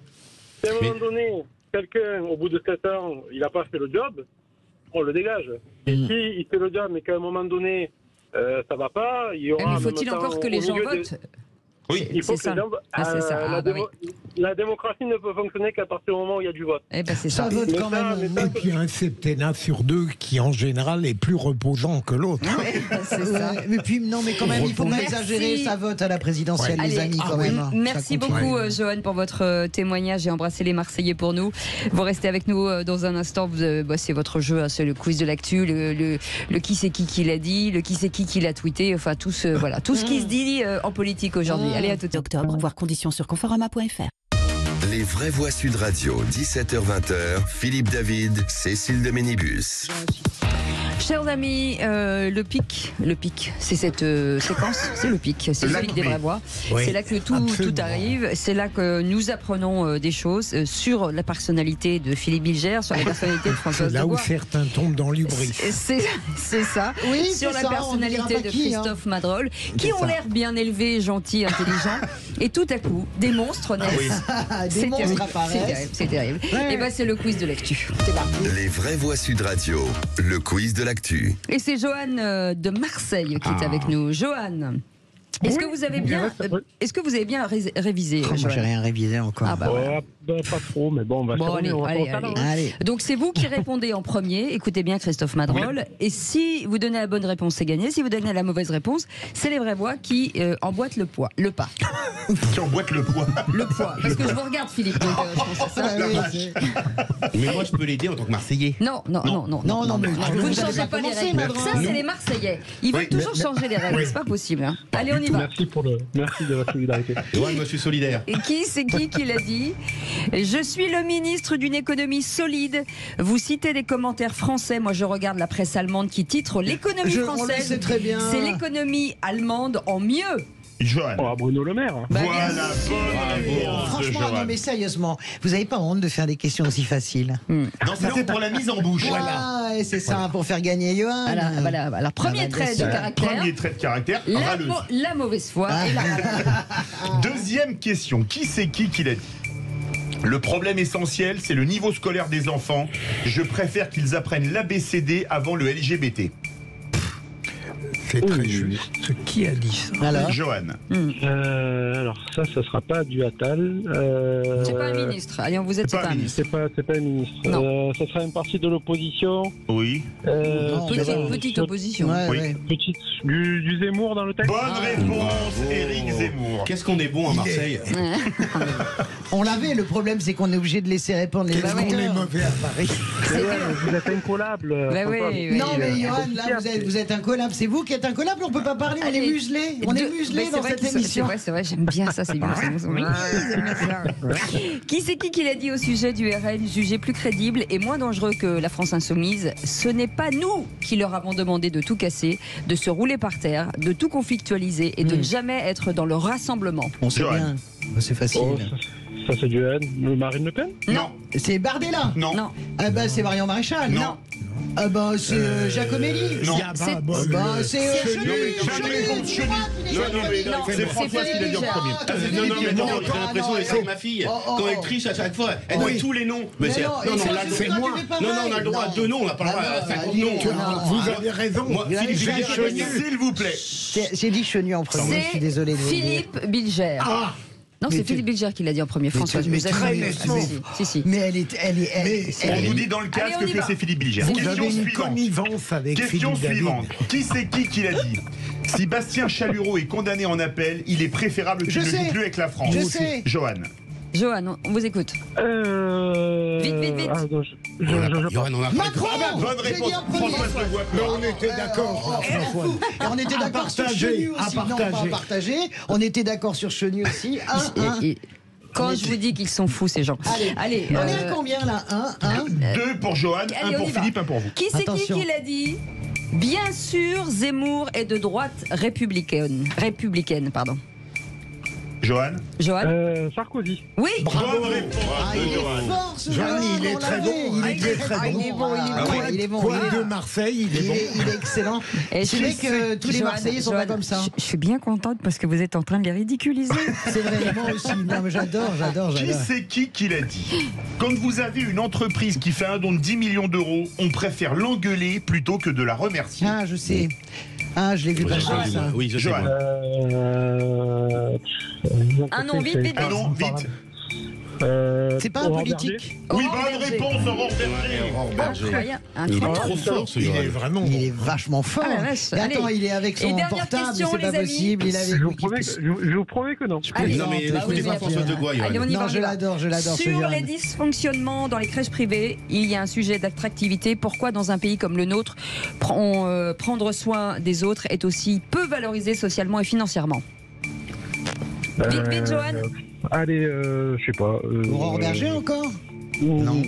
si à un moment donné, quelqu'un, au bout de 7 ans, il n'a pas fait le job, on le dégage. Et si il fait le job, mais qu'à un moment donné, ça ne va pas, il y aura... Mais faut-il encore que les gens votent? Oui, il faut que les gens... La démocratie ne peut fonctionner qu'à partir du moment où il y a du vote. Eh ben c'est ça. Vote quand même. Et puis un septennat sur 2 qui, en général, est plus reposant que l'autre. C'est ça. Mais puis, non, mais quand même, il ne faut pas exagérer, ça vote à la présidentielle, les amis, quand même. Merci beaucoup, Johan, pour votre témoignage et embrasser les Marseillais pour nous. Vous restez avec nous dans un instant. C'est votre jeu, c'est le quiz de l'actu, le qui c'est qui l'a dit, le qui c'est qui l'a tweeté, enfin, tout ce qui se dit en politique aujourd'hui. Allez, à tout octobre, voir conditions sur conforama.fr. Les vraies voix Sud Radio, 17h-20h, Philippe David, Cécile de Ménibus. Chers amis, le pic, c'est cette séquence, c'est le pic, c'est le pic des vraies voix. Oui, c'est là que tout arrive, c'est là que nous apprenons des choses sur la personnalité de Philippe Bilger, sur la personnalité de Françoise Degois. C'est là où certains tombent dans l'hubris. C'est ça. Oui, sur la personnalité de Christophe Madrol, qui ont l'air bien élevés, gentils, intelligents, et tout à coup, des monstres naissent. Des monstres apparaissent. C'est terrible. Et ben c'est le quiz de l'actu. C'est parti. Les vraies voix Sud Radio, le quiz de l'actu. Et c'est Johan de Marseille qui est avec nous. Johan, est-ce que vous avez bien révisé? Moi, j'ai rien révisé encore. Ah bah ouais. Pas trop, mais bon, on va allez. Donc c'est vous qui répondez en premier. Écoutez bien, Christophe Madrol. Oui. Et si vous donnez la bonne réponse, c'est gagné. Si vous donnez la mauvaise réponse, c'est les vraies voix qui emboîtent le pas. Qui emboîtent le poids. Le poids. Parce que je vous regarde, Philippe. Donc, je pense à ça. Mais moi, je peux l'aider en tant que Marseillais. Non. Mais vous ne changez pas les règles. Ça, c'est les Marseillais. Ils veulent toujours changer les règles. C'est pas possible. Hein. Allez, on y va. Merci de votre solidarité. Ouais, moi, je suis solidaire. Et qui c'est qui l'a dit? Je suis le ministre d'une économie solide. Vous citez des commentaires français. Moi, je regarde la presse allemande qui titre l'économie française. C'est l'économie allemande en mieux. Johan. Oh, Bruno Le Maire. Voilà, bonne réponse. Franchement, non mais sérieusement, vous n'avez pas honte de faire des questions aussi faciles? Non, c'était pour la mise en bouche. Voilà, et c'est ça, pour faire gagner Johan. Voilà. Premier trait de caractère. Premier trait de caractère, la mauvaise foi et la Deuxième question, qui c'est qui l'a dit? Le problème essentiel, c'est le niveau scolaire des enfants. Je préfère qu'ils apprennent l'ABCD avant le LGBT. C'est très juste. Qui a dit ça? Alors, Johan. Alors ça sera pas du Attal. C'est pas un ministre. Allez, vous êtes pas un ministre. C'est pas un ministre. Ça sera une partie de l'opposition. Oui. Petite opposition. Oui. Petite du Zemmour dans le texte. Bonne réponse, Éric Zemmour. Qu'est-ce qu'on est bon à Marseille. On l'avait. Le problème, c'est qu'on est obligé de laisser répondre les auditeurs. On est mauvais à Paris. Vous êtes incollable. Non, mais Johan, là, vous êtes incollable. C'est vous qui êtes incollable. On peut pas parler. On est muselé. On est muselé dans cette émission. C'est vrai. J'aime bien ça. C'est bien. Qui c'est qui l'a dit au sujet du RN, jugé plus crédible et moins dangereux que la France insoumise? Ce n'est pas nous qui leur avons demandé de tout casser, de se rouler par terre, de tout conflictualiser et de ne jamais être dans le rassemblement. On sait bien. C'est facile. Ça c'est du RN. Marine Le Pen? Non. C'est Bardella? Non. Ah bah c'est Marion Maréchal? Non. Ah bah c'est Giacomelli? Non. C'est Chenu. Non, c'est François qui l'a dit en premier. Non, j'ai l'impression que c'est ma fille. Quand elle triche à chaque fois, elle donne tous les noms. Mais non, c'est moi. Non, on a le droit à 2 noms, on n'a pas le droit à 50 noms. Vous avez raison. Philippe Bilger, s'il vous plaît. J'ai dit Chenu en premier, je suis désolé. Philippe Bilger. Non, c'est Philippe Bilger qui l'a dit en premier. François, mais très si. Mais elle est. On vous dit dans le casque que c'est Philippe Bilger. Vous avez une connivence avec Question Philippe suivante. Qui c'est qui l'a dit? Si Bastien Chalureau est condamné en appel, il est préférable qu'il ne joue plus avec la France. Je sais. Johan, on vous écoute. Vite. Johan, on a Macron. Bonne réponse. Françoise Levoix. Mais on était d'accord. On était d'accord sur Chenu aussi. Non, pas partager. On était d'accord sur Chenu aussi. Quand je vous dis qu'ils sont fous, ces gens. Allez. On est à combien là? 2 pour Johan, 1 pour Philippe, 1 pour vous. Qui c'est qui l'a dit? Bien sûr, Zemmour est de droite républicaine. Johan? Sarkozy. Oui. Bravo. Johan, il est très bon. Il est bon. Quoi de Marseille, il est bon. Il est excellent. Et c'est vrai que tous les Marseillais sont pas comme ça. Je suis bien contente parce que vous êtes en train de les ridiculiser. C'est vrai, moi aussi. Non, mais j'adore. Qui c'est qui l'a dit? Quand vous avez une entreprise qui fait un don de 10 millions d'euros, on préfère l'engueuler plutôt que de la remercier. Ah, je sais. Je l'ai vu passer ça. Oui, je sais. Un nom, vite. C'est pas un politique. Oui, bonne réponse, Aurore Berger. Il est trop fort, ce Johan. Il est vachement fort. Attends, il est avec son portable, c'est pas possible. Je vous promets que non. Non, mais écoutez pas François de Goy. Non, je l'adore. Sur les dysfonctionnements dans les crèches privées, il y a un sujet d'attractivité. Pourquoi dans un pays comme le nôtre, prendre soin des autres est aussi peu valorisé socialement et financièrement? Vite, Johan. Allez, je sais pas. Aurore Berger encore? Non.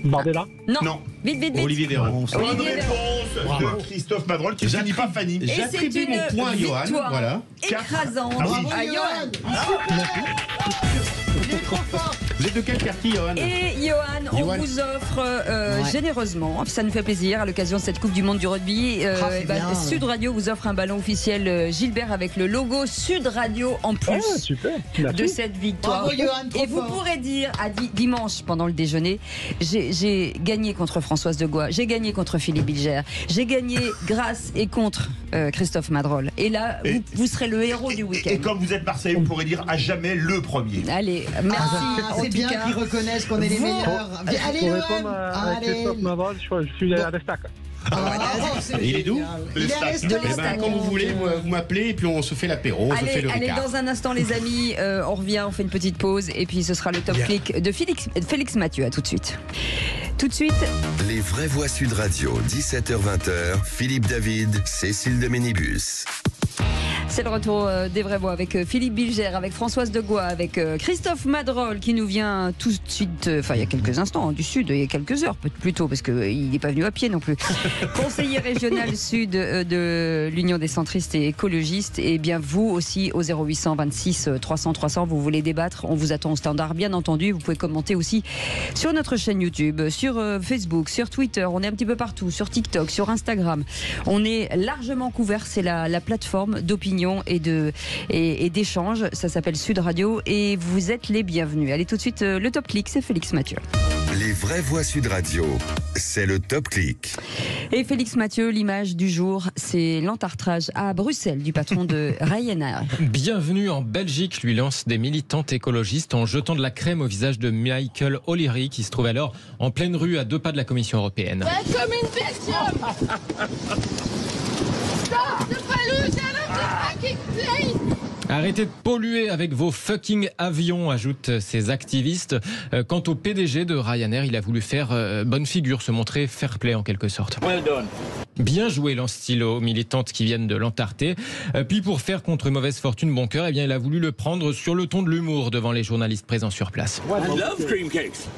Bardella? Non. Vite. Olivier Véran. Bonne réponse de Christophe Madrol qui ne dit pas Fanny. J'attribue mon point à Johan. Voilà. Écrasante à Johan. Vous êtes de quel quartier, Johan? Et Johan, on vous offre généreusement, ça nous fait plaisir, à l'occasion de cette Coupe du Monde du rugby, Sud Radio vous offre un ballon officiel Gilbert avec le logo Sud Radio en plus de cette victoire. Bravo, Johan, et vous pourrez dire à dimanche pendant le déjeuner, j'ai gagné contre Françoise de Goy, j'ai gagné contre Philippe Bilger, j'ai gagné grâce et contre Christophe Madrol. Et là, vous serez le héros du week-end. Et comme vous êtes Marseillais, vous pourrez dire à jamais le premier. Allez, merci. C'est bien qu'ils reconnaissent qu'on est les meilleurs. Allez, pour répondre à Christophe Madrol, je suis à l'Estac. Il est d'où? Il est à l'Estac. Quand vous voulez, vous m'appelez et puis on se fait l'apéro, on se fait le ricard. Allez, dans un instant les amis, on revient, on fait une petite pause et puis ce sera le top clic de Félix Mathieu. À tout de suite. Les vraies voix Sud Radio, 17h-20h, Philippe David, Cécile de Ménibus. C'est le retour des vraies voix avec Philippe Bilger, avec Françoise Degois, avec Christophe Madrol qui nous vient tout de suite, il y a quelques instants, du Sud, il y a quelques heures plutôt, parce qu'il n'est pas venu à pied non plus. Conseiller régional Sud de l'Union des centristes et écologistes. Et bien vous aussi au 0800 26 300 300, vous voulez débattre, on vous attend au standard bien entendu. Vous pouvez commenter aussi sur notre chaîne YouTube, sur Facebook, sur Twitter, on est un petit peu partout, sur TikTok, sur Instagram. On est largement couvert, c'est la plateforme d'opinion et d'échange. Ça s'appelle Sud Radio et vous êtes les bienvenus. Allez tout de suite, le Top Click, c'est Félix Mathieu. Les vraies voix Sud Radio, c'est le Top Click. Et Félix Mathieu, l'image du jour, c'est l'entartrage à Bruxelles du patron de Ryanair. Bienvenue en Belgique, lui lance des militantes écologistes en jetant de la crème au visage de Michael O'Leary qui se trouve alors en pleine rue à 2 pas de la Commission européenne. Comme une bestiole. Stop the pollution of the fucking place. Arrêtez de polluer avec vos fucking avions, ajoutent ces activistes. Quant au PDG de Ryanair, il a voulu faire bonne figure, se montrer fair play en quelque sorte. Well done. Bien joué, lance-t-il aux militantes qui viennent de l'Antarctique. Puis pour faire contre mauvaise fortune bon cœur, il a voulu le prendre sur le ton de l'humour devant les journalistes présents sur place. I love cream cakes.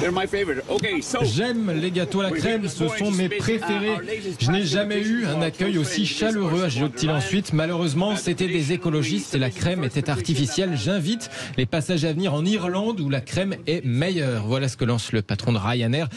They're my favorite. Okay, so j'aime les gâteaux à la crème, ce sont mes préférés. Je n'ai jamais eu un accueil aussi chaleureux, ajoute-t-il ensuite. Malheureusement, c'était des écologistes et la crème était artificielle. J'invite les passagers à venir en Irlande où la crème est meilleure. Voilà ce que lance le patron de Ryanair.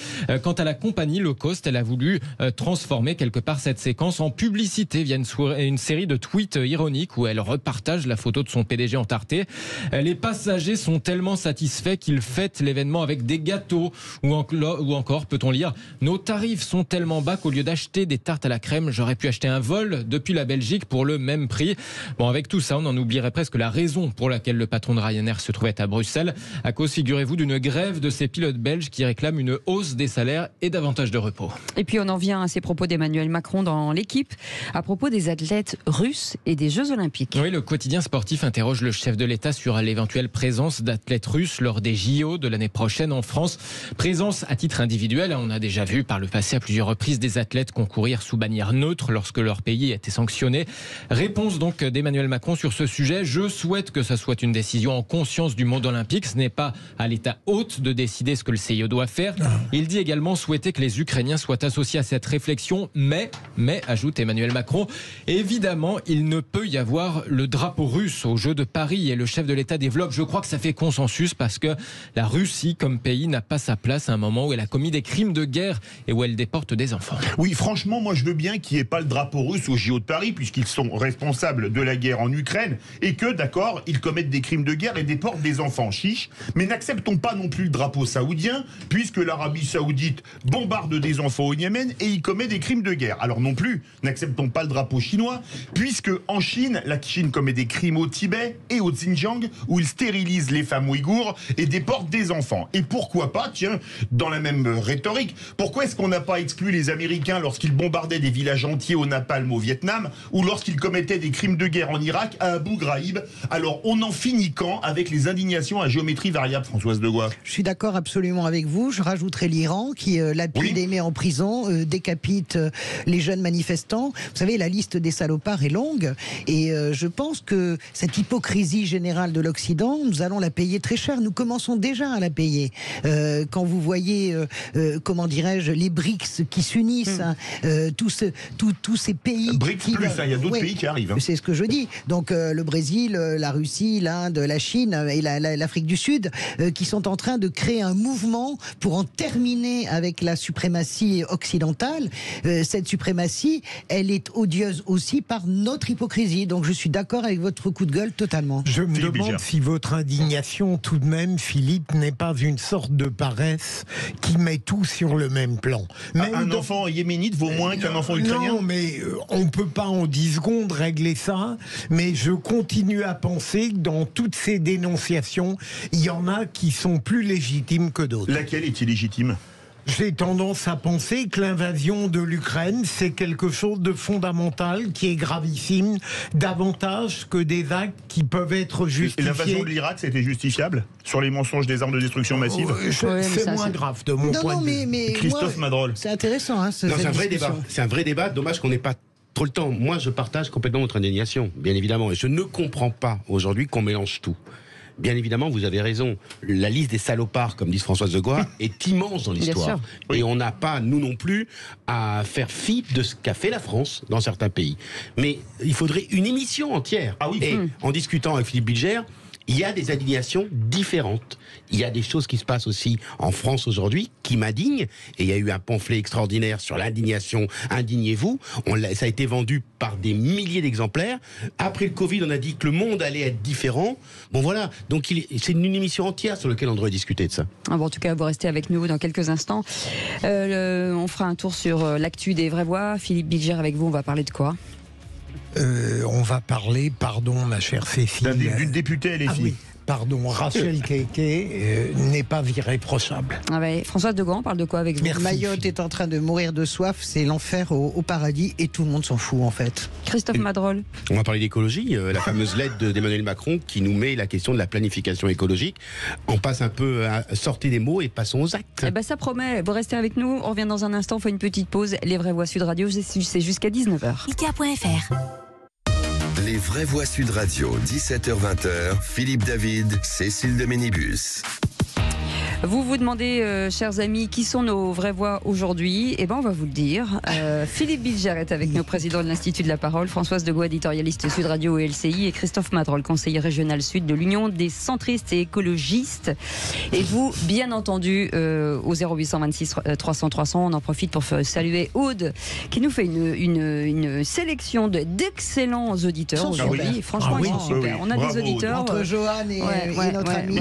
Quant à la compagnie low cost, elle a voulu transformer quelque part cette séquence en publicité via une série de tweets ironiques où elle repartage la photo de son PDG entarté. Les passagers sont tellement satisfaits qu'ils fêtent l'événement avec des gâteaux ou encore peut-on lire nos tarifs sont tellement bas qu'au lieu d'acheter des tartes à la crème, j'aurais pu acheter un vol depuis la Belgique pour le même prix. Bon, avec tout ça, on en oublierait presque la raison pour laquelle le patron de Ryanair se trouvait à Bruxelles, à cause, figurez-vous, d'une grève de ces pilotes belges qui réclament une hausse des salaires et davantage de repos. Et puis on en vient à ces propos d'Emmanuel Macron dans l'équipe à propos des athlètes russes et des Jeux Olympiques. Oui, le quotidien sportif interroge le chef de l'État sur l'éventuelle présence d'athlètes russes lors des JO de l'année prochaine en France. Présence à titre individuel, on a déjà vu par le passé à plusieurs reprises des athlètes concourir sous bannière neutre lorsque leur pays était sanctionné. Réponse donc d'Emmanuel Macron sur ce sujet. Je souhaite que ça soit une décision en conscience du monde olympique. Ce n'est pas à l'État hôte de décider ce que le CIO doit faire. Il dit également souhaiter que les Ukrainiens soient associés à cette réflexion. Mais, ajoute Emmanuel Macron, évidemment, il ne peut y avoir le drapeau russe aux Jeux de Paris. Et le chef de l'État développe, je crois que ça fait consensus parce que la Russie comme pays n'a pas sa place à un moment où elle a commis des crimes de guerre et où elle déporte des enfants. Oui, franchement, moi je veux bien qu'il n'y ait pas le drapeau russe aux JO de Paris puisqu'ils sont responsables de la guerre en Ukraine et que, d'accord, ils commettent des crimes de guerre et déportent des enfants, chiche. Mais n'acceptons pas non plus le drapeau saoudien puisque l'Arabie Saoudite bombarde des enfants au Yémen et y commet des crimes de guerre. Alors non plus, n'acceptons pas le drapeau chinois puisque en Chine, la Chine commet des crimes au Tibet et au Xinjiang où ils stérilisent les femmes ouïghours et déportent des enfants. Et pourquoi pas, tiens, dans la même rhétorique, pourquoi est-ce qu'on n'a pas exclu les Américains lorsqu'ils bombardaient des villages entiers au napalm au Vietnam ou lorsqu'ils commettaient des crimes de guerre en Irak à Abu Ghraib? Alors on en finit quand avec les indignations à géométrie variable, Françoise Degois? Je suis d'accord absolument avec vous. Je rajouterai l'Iran qui lapide et met en prison, décapite les jeunes manifestants. Vous savez, la liste des salopards est longue et je pense que cette hypocrisie générale de l'Occident, nous allons la payer très cher. Nous commençons déjà à la payer. Quand vous voyez, comment dirais-je, les BRICS qui s'unissent, tous ces pays... BRICS plus, il y a d'autres pays qui arrivent. C'est ce que je dis. Donc le Brésil, la Russie, l'Inde, la Chine et l'Afrique du Sud qui sont en train de créer un mouvement pour en terminer avec la suprématie occidentale. Cette suprématie, elle est odieuse aussi par notre hypocrisie. Donc je suis d'accord avec votre coup de gueule totalement. Je me demande si votre indignation tout de même, Philippe, n'est pas une sorte de paresse qui met tout sur le même plan. Mais un enfant yéménite vaut moins qu'un enfant ukrainien? Non, mais on ne peut pas en 10 secondes régler ça. Mais je continue à penser que dans toutes ces dénonciations, il y en a qui sont plus légitimes que d'autres. Laquelle est illégitime? J'ai tendance à penser que l'invasion de l'Ukraine, c'est quelque chose de fondamental, qui est gravissime, davantage que des actes qui peuvent être justifiés. Et l'invasion de l'Irak, c'était justifiable? Sur les mensonges des armes de destruction massive? C'est moins grave de mon point de vue. Christophe Madrol. C'est intéressant. Hein, c'est un vrai débat. C'est un vrai débat. Dommage qu'on n'ait pas trop le temps. Moi, je partage complètement votre indignation, bien évidemment. Et je ne comprends pas aujourd'hui qu'on mélange tout. Bien évidemment, vous avez raison. La liste des salopards, comme dit Françoise de Gois, est immense dans l'histoire. Et on n'a pas, nous non plus, à faire fi de ce qu'a fait la France dans certains pays. Mais il faudrait une émission entière. Ah oui. Et en discutant avec Philippe Bilger, il y a des indignations différentes. Il y a des choses qui se passent aussi en France aujourd'hui qui m'indignent. Et il y a eu un pamphlet extraordinaire sur l'indignation. Indignez-vous. Ça a été vendu par des milliers d'exemplaires. Après le Covid, on a dit que le monde allait être différent. Bon voilà. Donc c'est une émission entière sur laquelle on devrait discuter de ça. Ah bon, en tout cas, vous restez avec nous dans quelques instants. On fera un tour sur l'actu des vraies voix. Philippe Bilger, avec vous, on va parler de quoi ? On va parler, pardon ma chère Cécile, d'une députée LFI. Ah oui, pardon, Rachel Keke n'est pas irréprochable. Ah ouais. Françoise de Gaulle, on parle de quoi avec vous ? Merci. Mayotte est en train de mourir de soif, c'est l'enfer au paradis et tout le monde s'en fout en fait. Christophe Madrol. On va parler d'écologie, la fameuse lettre d'Emmanuel Macron qui nous met la question de la planification écologique. On passe un peu à sortir des mots et passons aux actes. Eh ben ça promet, vous restez avec nous, on revient dans un instant, on fait une petite pause. Les vraies voix Sud Radio, c'est jusqu'à 19h. Ikea.fr. Les vraies voix Sud Radio, 17h-20h, Philippe David, Cécile de Ménibus. Vous vous demandez, chers amis, qui sont nos vraies voix aujourd'hui ? Eh ben, on va vous le dire. Philippe Bilger est avec nous, président de l'Institut de la Parole, Françoise de Gaulle, éditorialiste Sud Radio et LCI, et Christophe Madrol, conseiller régional Sud de l'Union des centristes et écologistes. Et vous, bien entendu, au 0826 300 300, on en profite pour saluer Aude, qui nous fait une sélection d'excellents auditeurs aujourd'hui. Franchement, ils sont super. On a des auditeurs. Entre Johan et notre ami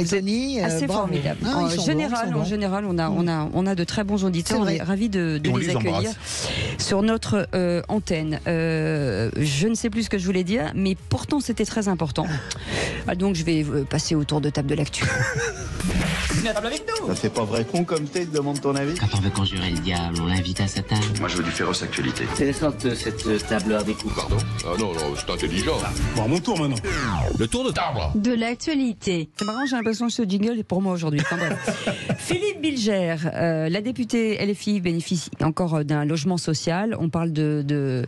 Tony. Assez formidable. En général, on a de très bons auditeurs. On est ravis de les accueillir sur notre antenne. Je ne sais plus ce que je voulais dire, mais pourtant c'était très important. Donc je vais passer au tour de table de l'actu. Viens à table avec nous. Ça c'est pas vrai con comme t'es, demande ton avis. Quand on veut conjurer le diable, on l'invite à sa table. Moi je veux du féroce actualité. C'est récente cette table avec vous. Pardon ? Ah non, c'est intelligent. Bon, mon tour maintenant. Le tour de table. De l'actualité. C'est marrant, j'ai l'impression que ce jingle est pour moi aujourd'hui. Enfin, Philippe Bilger, la députée LFI bénéficie encore d'un logement social. On parle de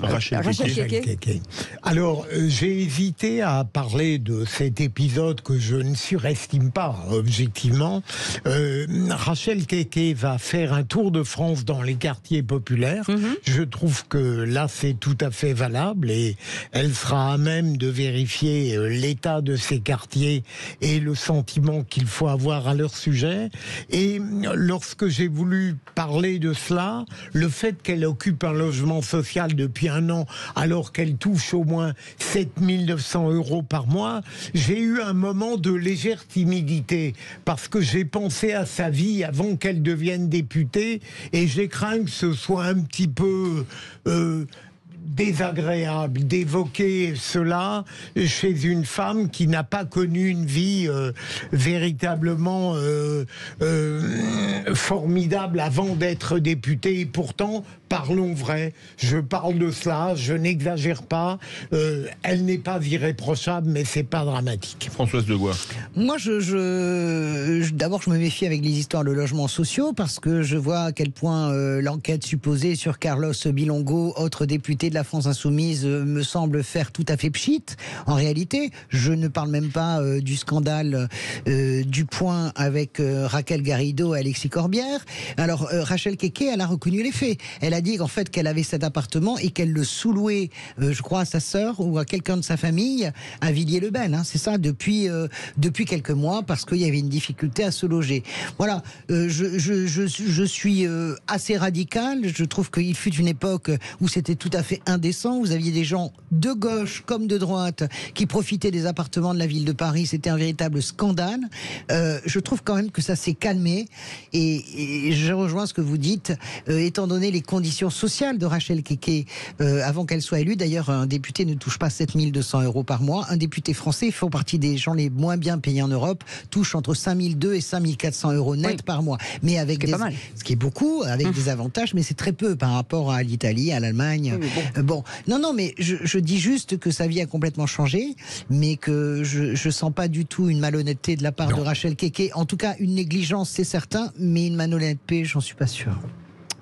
Rachel Keke. Alors, j'ai hésité à parler de cet épisode que je ne surestime pas, objectivement. Rachel Keke va faire un tour de France dans les quartiers populaires. Je trouve que là, c'est tout à fait valable et elle sera à même de vérifier l'état de ces quartiers et le sentiment qu'il faut avoir à leur sujet. Et lorsque j'ai voulu parler de cela, le fait qu'elle occupe un logement social depuis 1 an, alors qu'elle touche au moins 7 900 € par mois, j'ai eu un moment de légère timidité, parce que j'ai pensé à sa vie avant qu'elle devienne députée, et j'ai craint que ce soit un petit peu désagréable d'évoquer cela chez une femme qui n'a pas connu une vie véritablement formidable avant d'être députée. Et pourtant, parlons vrai, je parle de cela, je n'exagère pas, elle n'est pas irréprochable, mais c'est pas dramatique. Françoise de Gaulle. Moi, d'abord, je me méfie avec les histoires de logements sociaux, parce que je vois à quel point l'enquête supposée sur Carlos Bilongo, autre député de la France Insoumise, me semble faire tout à fait pchit. En réalité, je ne parle même pas du scandale du Point avec Raquel Garrido et Alexis Corbière. Alors, Rachel Keke, elle a reconnu les faits. Elle a dit qu'en fait, qu'elle avait cet appartement et qu'elle le sous-louait, je crois, à sa sœur ou à quelqu'un de sa famille à Villiers-le-Bel. Hein, c'est ça, depuis quelques mois, parce qu'il y avait une difficulté à se loger. Voilà, je suis assez radical. Je trouve qu'il fut une époque où c'était tout à fait indécent. Vous aviez des gens de gauche comme de droite qui profitaient des appartements de la ville de Paris. C'était un véritable scandale. Je trouve quand même que ça s'est calmé, et je rejoins ce que vous dites, étant donné les conditions sociales de Rachel Keke avant qu'elle soit élue. D'ailleurs, un député ne touche pas 7 200 € par mois. Un député français, fait partie des gens les moins bien payés en Europe, touche entre 5 200 et 5 400 € net par mois. Mais avec ce qui est beaucoup, avec des avantages, mais c'est très peu par rapport à l'Italie, à l'Allemagne. Bon, non, mais je dis juste que sa vie a complètement changé, mais que je sens pas du tout une malhonnêteté de la part de Rachel Keke. En tout cas, une négligence, c'est certain, mais une malhonnêteté, j'en suis pas sûr.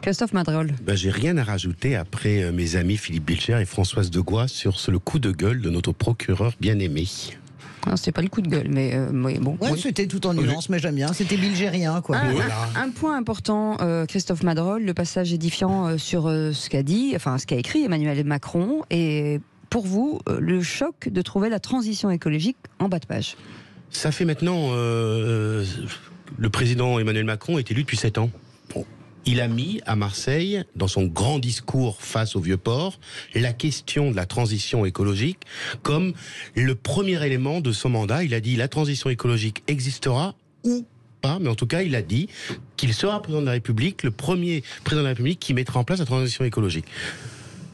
Christophe Madrol. J'ai rien à rajouter après mes amis Philippe Bilger et Françoise Degois sur le coup de gueule de notre procureur bien-aimé. Non, c'était pas le coup de gueule, mais bon. Ouais, c'était tout en nuance, mais j'aime bien. C'était bilgérien, quoi. Un point important, Christophe Madrol, le passage édifiant sur ce qu'a écrit Emmanuel Macron. Et pour vous, le choc de trouver la transition écologique en bas de page. Ça fait maintenant... le président Emmanuel Macron est élu depuis 7 ans. Il a mis à Marseille, dans son grand discours face au Vieux-Port, la question de la transition écologique comme le premier élément de son mandat. Il a dit la transition écologique existera ou pas, mais en tout cas il a dit qu'il sera président de la République, le premier président de la République qui mettra en place la transition écologique.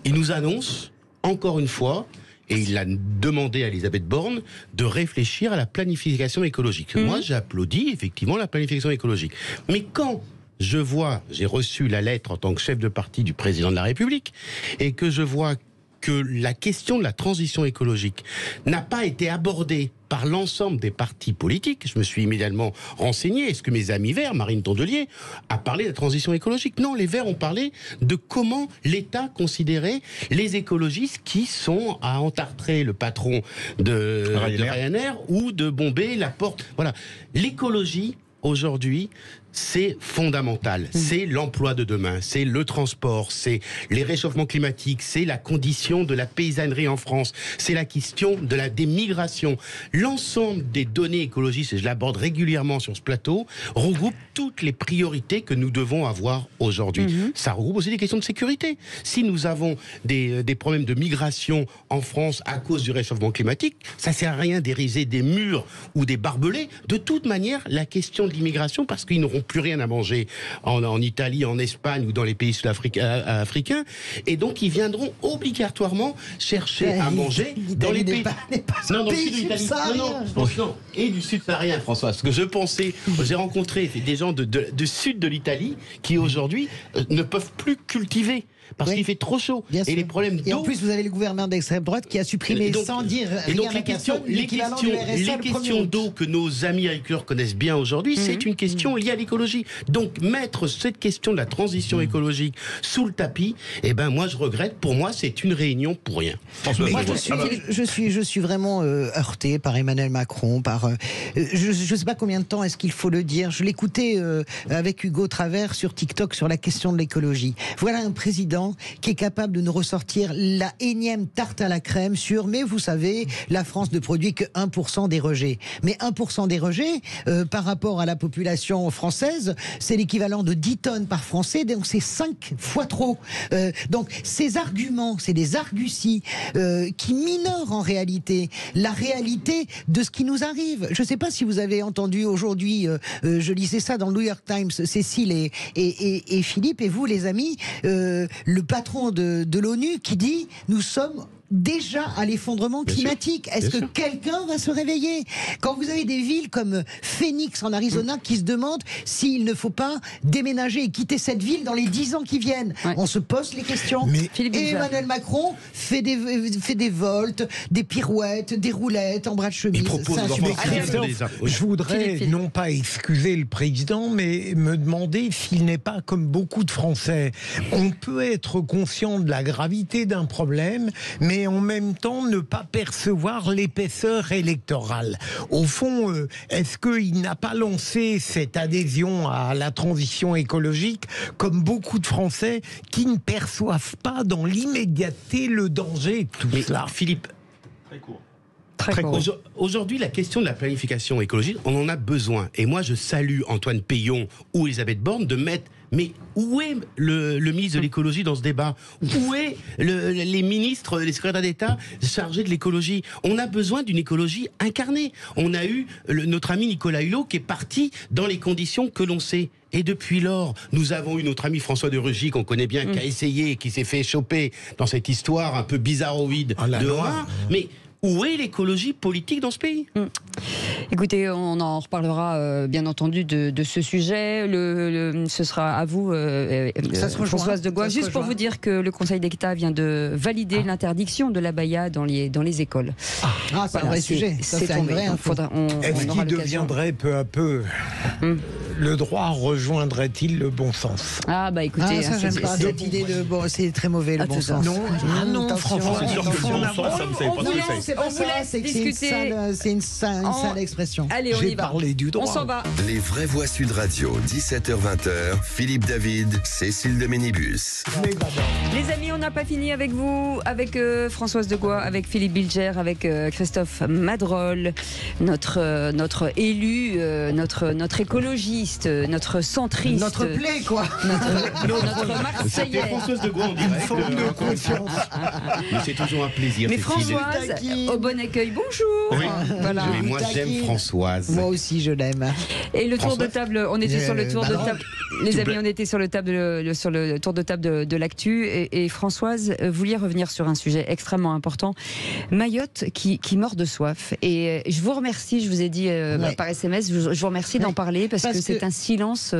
Il nous annonce, encore une fois, et il a demandé à Elisabeth Borne de réfléchir à la planification écologique. Moi j'applaudis effectivement la planification écologique. Mais quand j'ai reçu la lettre en tant que chef de parti du président de la République, et que je vois que la question de la transition écologique n'a pas été abordée par l'ensemble des partis politiques. Je me suis immédiatement renseigné. Est-ce que mes amis Verts, Marine Tondelier, a parlé de la transition écologique? Non, les Verts ont parlé de comment l'État considérait les écologistes qui sont à entartrer le patron de Ryanair ou de bomber la porte. Voilà. L'écologie, aujourd'hui, c'est fondamental. C'est l'emploi de demain, c'est le transport, c'est les réchauffements climatiques, c'est la condition de la paysannerie en France, c'est la question des migrations. L'ensemble des données écologistes, et je l'aborde régulièrement sur ce plateau, regroupe toutes les priorités que nous devons avoir aujourd'hui. Ça regroupe aussi des questions de sécurité. Si nous avons des problèmes de migration en France à cause du réchauffement climatique, ça sert à rien d'ériger des murs ou des barbelés. De toute manière, la question de l'immigration, parce qu'ils n'auront plus rien à manger en Italie, en Espagne ou dans les pays sud-africains, et donc ils viendront obligatoirement chercher à manger dans les pays... Non, dans le sud de l'Italie. Non, et du sud saharien, François. Parce que je pensais, j'ai rencontré des gens de sud de l'Italie qui aujourd'hui ne peuvent plus cultiver. Parce qu'il fait trop chaud. Et les problèmes d'eau... Et en plus, vous avez le gouvernement d'extrême droite qui a supprimé sans dire rien à personne les questions d'eau que nos amis agriculteurs connaissent bien aujourd'hui, c'est une question liée à l'écologie. Donc, mettre cette question de la transition écologique sous le tapis, moi, je regrette. Pour moi, c'est une réunion pour rien. Moi, je suis vraiment heurté par Emmanuel Macron, je ne sais pas combien de temps est-ce qu'il faut le dire. Je l'écoutais avec Hugo Travers sur TikTok sur la question de l'écologie. Voilà un président qui est capable de nous ressortir la énième tarte à la crème sur, mais vous savez, la France ne produit que 1% des rejets. Mais 1% des rejets, par rapport à la population française, c'est l'équivalent de 10 tonnes par Français, donc c'est 5 fois trop. Donc ces arguments, c'est des arguties qui minorent en réalité la réalité de ce qui nous arrive. Je ne sais pas si vous avez entendu aujourd'hui, je lisais ça dans le New York Times, Cécile et Philippe, et vous les amis, le patron de l'ONU qui dit « Nous sommes déjà à l'effondrement climatique ». Est-ce que quelqu'un va se réveiller? Quand vous avez des villes comme Phoenix en Arizona qui se demandent s'il ne faut pas déménager et quitter cette ville dans les 10 ans qui viennent, on se pose les questions. Et Emmanuel Macron fait des voltes, des pirouettes, des roulettes en bras de chemise. Je voudrais non pas excuser le président, mais me demander s'il n'est pas comme beaucoup de Français. On peut être conscient de la gravité d'un problème, mais en même temps ne pas percevoir l'épaisseur électorale. Au fond, est-ce qu'il n'a pas lancé cette adhésion à la transition écologique comme beaucoup de Français qui ne perçoivent pas dans l'immédiateté le danger de tout cela? Philippe, très court. Aujourd'hui, la question de la planification écologique, on en a besoin. Et moi, je salue Antoine Peillon ou Elisabeth Borne de mettre... Mais où est le ministre de l'écologie dans ce débat? Où est les ministres, les secrétaires d'État chargés de l'écologie? On a besoin d'une écologie incarnée. On a eu notre ami Nicolas Hulot qui est parti dans les conditions que l'on sait. Et depuis lors, nous avons eu notre ami François de Rugy, qu'on connaît bien, qui a essayé, qui s'est fait choper dans cette histoire un peu bizarroïde dehors. Mais où est l'écologie politique dans ce pays? Écoutez, on en reparlera bien entendu de ce sujet. Ce sera à vous, Françoise Degois. Juste pour vous dire que le Conseil d'État vient de valider l'interdiction de l'abaya dans les écoles. C'est un vrai sujet. Est-ce qu'il deviendrait peu à peu le droit rejoindrait-il le bon sens? Ah bah écoutez, ça j'aime pas cette idée de bon, c'est très mauvais le bon sens. Non, François, c'est sûr que le bon sens, ça vous savez pas ce que c'est. C'est pas ça, c'est une sale expression. Allez, on y va. Parler du droit. On s'en va. Les vraies voix Sud Radio, 17h-20h, Philippe David, Cécile de Ménibus. Les amis, on n'a pas fini avec vous, avec Françoise Degois, avec Philippe Bilger, avec Christophe Madrol, notre élu, notre écologiste, notre centriste. Notre plaie, quoi. Notre Marseillais. C'était Françoise Degois en direct. Forme de confiance. Mais c'est toujours un plaisir. Mais Françoise, au bon accueil, bonjour. Oui. Voilà. Mais moi j'aime Françoise. Moi aussi je l'aime. Et le tour de table, on était sur le tour de table. Les amis, on était sur le tour de table de l'actu. Et Françoise, vous vouliez revenir sur un sujet extrêmement important. Mayotte qui mord de soif. Et je vous remercie, je vous ai dit par SMS, je vous remercie d'en parler parce que c'est un silence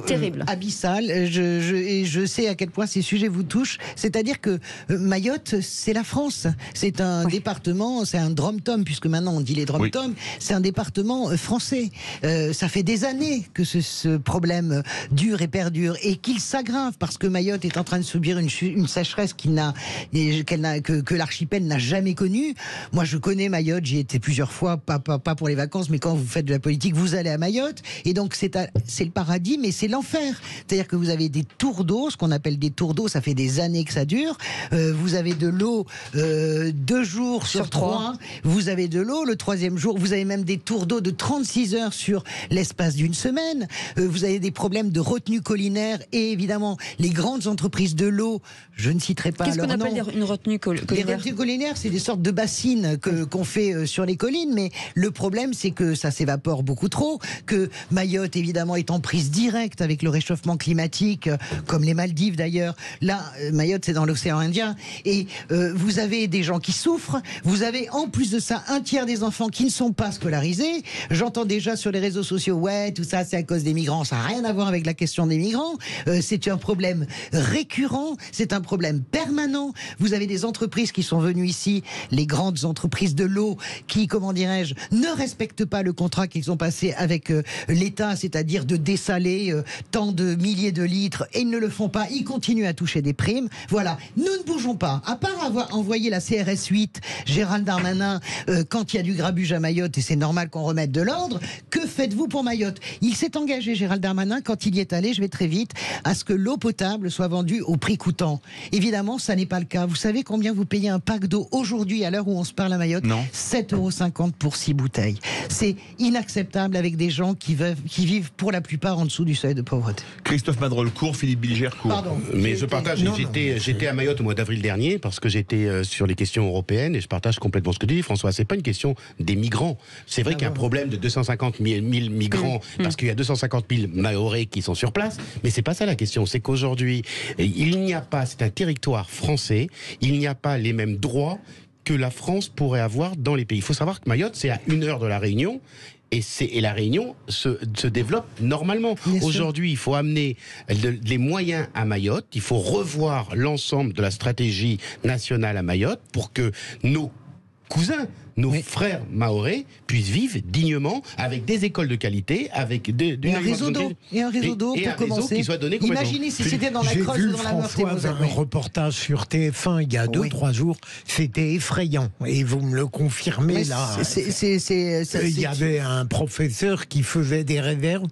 terrible. Abyssal. Et je sais à quel point ces sujets vous touchent. C'est-à-dire que Mayotte, c'est la France. C'est un département, c'est un drom-tom, puisque maintenant on dit les drom-tom. C'est un département français. Ça fait des années que ce problème dure et perdure et qu'il s'aggrave parce que Mayotte est en train de subir une sécheresse que l'archipel n'a jamais connue. Moi, je connais Mayotte, j'y étais plusieurs fois, pas pour les vacances, mais quand vous faites de la politique, vous allez à Mayotte. Et donc, c'est le paradis, mais c'est l'enfer. C'est-à-dire que vous avez des tours d'eau, ce qu'on appelle des tours d'eau, ça fait des années que ça dure. Vous avez de l'eau 2 jours sur 3. Vous avez de l'eau le 3e jour. Vous avez même des tours d'eau de 36 heures sur l'espace d'une semaine. Vous avez des problèmes de retenue collinaire et évidemment, les grandes entreprises de l'eau, je ne citerai pas leur nom. Qu'est-ce qu'on appelle une retenue collinaire? Les retenues collinaires, c'est des sortes de bassines qu'on fait sur les collines, mais le problème, c'est que ça s'évapore beaucoup trop, que Mayotte, évidemment, est en prise directe avec le réchauffement climatique, comme les Maldives d'ailleurs. Là, Mayotte, c'est dans l'océan Indien, et vous avez des gens qui souffrent, vous avez en plus de ça un tiers des enfants qui ne sont pas scolarisés. J'entends déjà sur les réseaux sociaux, ouais, tout ça, c'est à cause des migrants, ça n'a rien à voir avec la question des migrants. C'est un problème récurrent, c'est un problème permanent. Vous avez des entreprises qui sont venues ici, les grandes entreprises de l'eau, qui, comment dirais-je, ne respectent pas le contrat qu'ils ont passé avec l'État, c'est-à-dire de dessaler tant de milliers de litres, et ils ne le font pas, ils continuent à toucher des primes. Voilà, nous ne bougeons pas. À part avoir envoyé la CRS 8, Gérald Darmanin, quand il y a du grabuge à Mayotte, et c'est normal qu'on remette de l'ordre, que faites-vous pour Mayotte? Il s'est engagé, Gérald Darmanin, quand il y est allé, je vais très vite, à ce que l'eau potable soit vendue au prix coûtant. Évidemment, ça n'est pas le cas. Vous savez combien vous payez un pack d'eau aujourd'hui, à l'heure où on se parle à Mayotte? Non. 7,50 € pour 6 bouteilles. C'est inacceptable avec des gens qui vivent pour la plupart en dessous du seuil de pauvreté. Christophe Madrol court, Philippe Bilger court. Pardon. Mais je partage, j'étais à Mayotte au mois d'avril dernier parce que j'étais sur les questions européennes et je partage complètement ce que tu dis, François. C'est pas une question des migrants. C'est vrai qu'il y a un problème de 250 000 migrants parce qu'il y a 250 000 Mahorais qui sont sur place, mais c'est pas ça la question. C'est qu'aujourd'hui, il n'y a pas, c'est un territoire français, il n'y a pas les mêmes droits que la France pourrait avoir dans les pays. Il faut savoir que Mayotte, c'est à 1 heure de la Réunion. Et la Réunion se développe normalement. Aujourd'hui, il faut amener les moyens à Mayotte, il faut revoir l'ensemble de la stratégie nationale à Mayotte pour que nos cousins, nos frères mahorais puissent vivre dignement avec des écoles de qualité, avec un réseau d'eau. Et un réseau d'eau pour commencer. Imaginez si c'était dans la Creuse ou dans la Meurthe. J'ai vu un reportage sur TF1 il y a 2-3 jours. C'était effrayant. Et vous me le confirmez là. Il y avait un professeur qui faisait des réserves.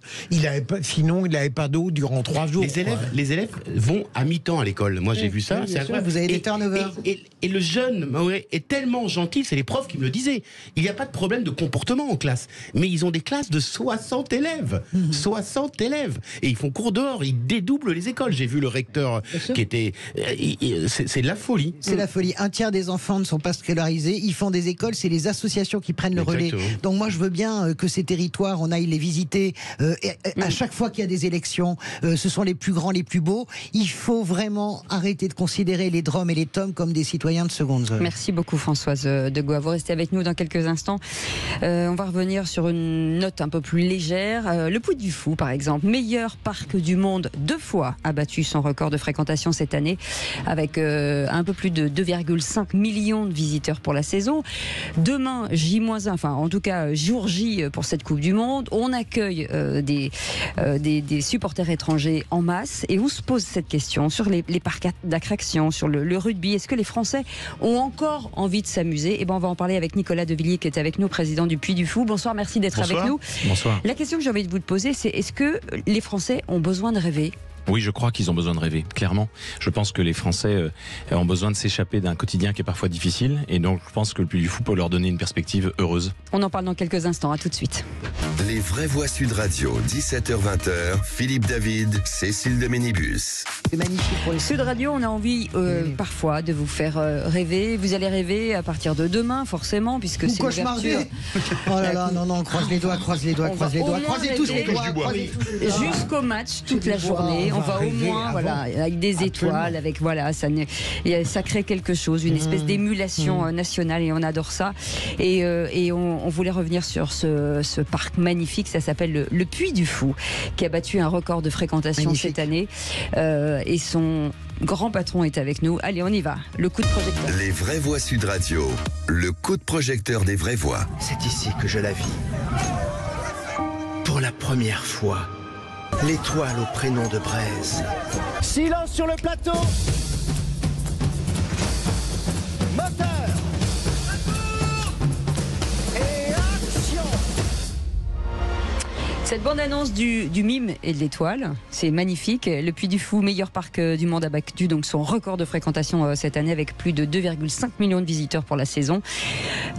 Sinon, il n'avait pas d'eau durant 3 jours. Les élèves vont à mi-temps à l'école. Moi, j'ai vu ça. Bien sûr, vous avez des turnovers. Et le jeune mahorais est tellement gentil, c'est les profs qui me le disaient. Il n'y a pas de problème de comportement en classe. Mais ils ont des classes de 60 élèves. 60 élèves. Et ils font cours dehors. Ils dédoublent les écoles. J'ai vu le recteur qui était... C'est de la folie. C'est la folie. Un tiers des enfants ne sont pas scolarisés. Ils font des écoles. C'est les associations qui prennent le relais. Donc moi, je veux bien que ces territoires, on aille les visiter. À chaque fois qu'il y a des élections, ce sont les plus grands, les plus beaux. Il faut vraiment arrêter de considérer les Drom et les Tom comme des citoyens de seconde zone. Merci beaucoup, Françoise Degois. Vous restez avec avec nous dans quelques instants. On va revenir sur une note un peu plus légère. Le Puy du Fou, par exemple, meilleur parc du monde 2 fois, a battu son record de fréquentation cette année avec un peu plus de 2,5 millions de visiteurs pour la saison. Demain, J-1, enfin en tout cas jour J pour cette Coupe du Monde, on accueille des supporters étrangers en masse et on se pose cette question sur les parcs d'attractions, sur le rugby. Est-ce que les Français ont encore envie de s'amuser? On va en parler avec Nicolas Devilliers qui est avec nous, président du Puy du Fou. Bonsoir, merci d'être avec nous. Bonsoir. La question que j'ai envie de vous poser, c'est est-ce que les Français ont besoin de rêver? Oui, je crois qu'ils ont besoin de rêver, clairement. Je pense que les Français ont besoin de s'échapper d'un quotidien qui est parfois difficile. Et donc, je pense que le Puy du Fou peut leur donner une perspective heureuse. On en parle dans quelques instants. À tout de suite. Les vraies voix Sud Radio, 17h-20h. Philippe David, Cécile de Ménibus. C'est magnifique pour les Sud Radio. On a envie parfois de vous faire rêver. Vous allez rêver à partir de demain, forcément, puisque c'est l'ouverture. Oh là là, non, croise les doigts, croisez tous les doigts. Jusqu'au match, toute la journée. On va au moins, avec des étoiles, avec ça crée quelque chose, une espèce d'émulation nationale, et on adore ça. Et on voulait revenir sur ce parc magnifique, ça s'appelle le Puy du Fou, qui a battu un record de fréquentation cette année. Et son grand patron est avec nous. Allez, on y va. Le coup de projecteur. Les vraies voix Sud Radio. Le coup de projecteur des vraies voix. C'est ici que je la vis. Pour la première fois. L'étoile au prénom de Braise. Silence sur le plateau. Moteur. Et action. Cette bande-annonce du mime et de l'étoile, c'est magnifique. Le Puy du Fou, meilleur parc du monde, a battu donc son record de fréquentation cette année avec plus de 2,5 millions de visiteurs pour la saison.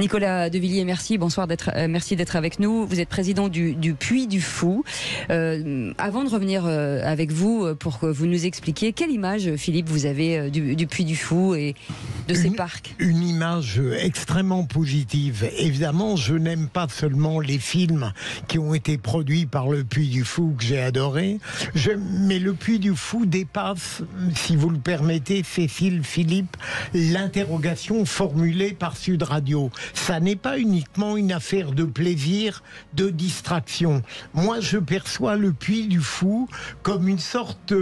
Nicolas Devilliers, merci. Bonsoir, merci d'être avec nous. Vous êtes président du Puy du Fou. Avant de revenir avec vous pour que vous nous expliquiez, quelle image, Philippe, vous avez du Puy du Fou et de ces parcs? Une image extrêmement positive. Évidemment, je n'aime pas seulement les films qui ont été produits par le Puy du Fou, que j'ai adoré, mais le Puy du Fou dépasse, si vous le permettez, Cécile, Philippe, l'interrogation formulée par Sud Radio. Ça n'est pas uniquement une affaire de plaisir, de distraction. Moi, je perçois le Puy du Fou comme une sorte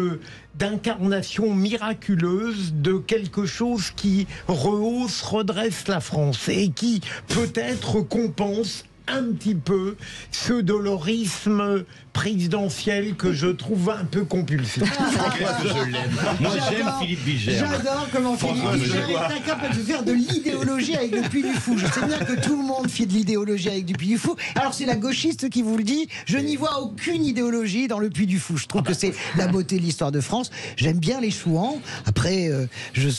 d'incarnation miraculeuse de quelque chose qui rehausse, redresse la France et qui peut-être compense un petit peu ce dolorisme présidentiel que je trouve un peu compulsif. Je l'aime. Moi, j'aime Philippe Vigère. J'adore comment Philippe Vigère est incapable de faire de l'idéologie avec le Puy du Fou. Je sais bien que tout le monde fait de l'idéologie avec du Puy du Fou. Alors, c'est la gauchiste qui vous le dit. Je n'y vois aucune idéologie dans le Puy du Fou. Je trouve que c'est la beauté de l'histoire de France. J'aime bien les chouans. Après,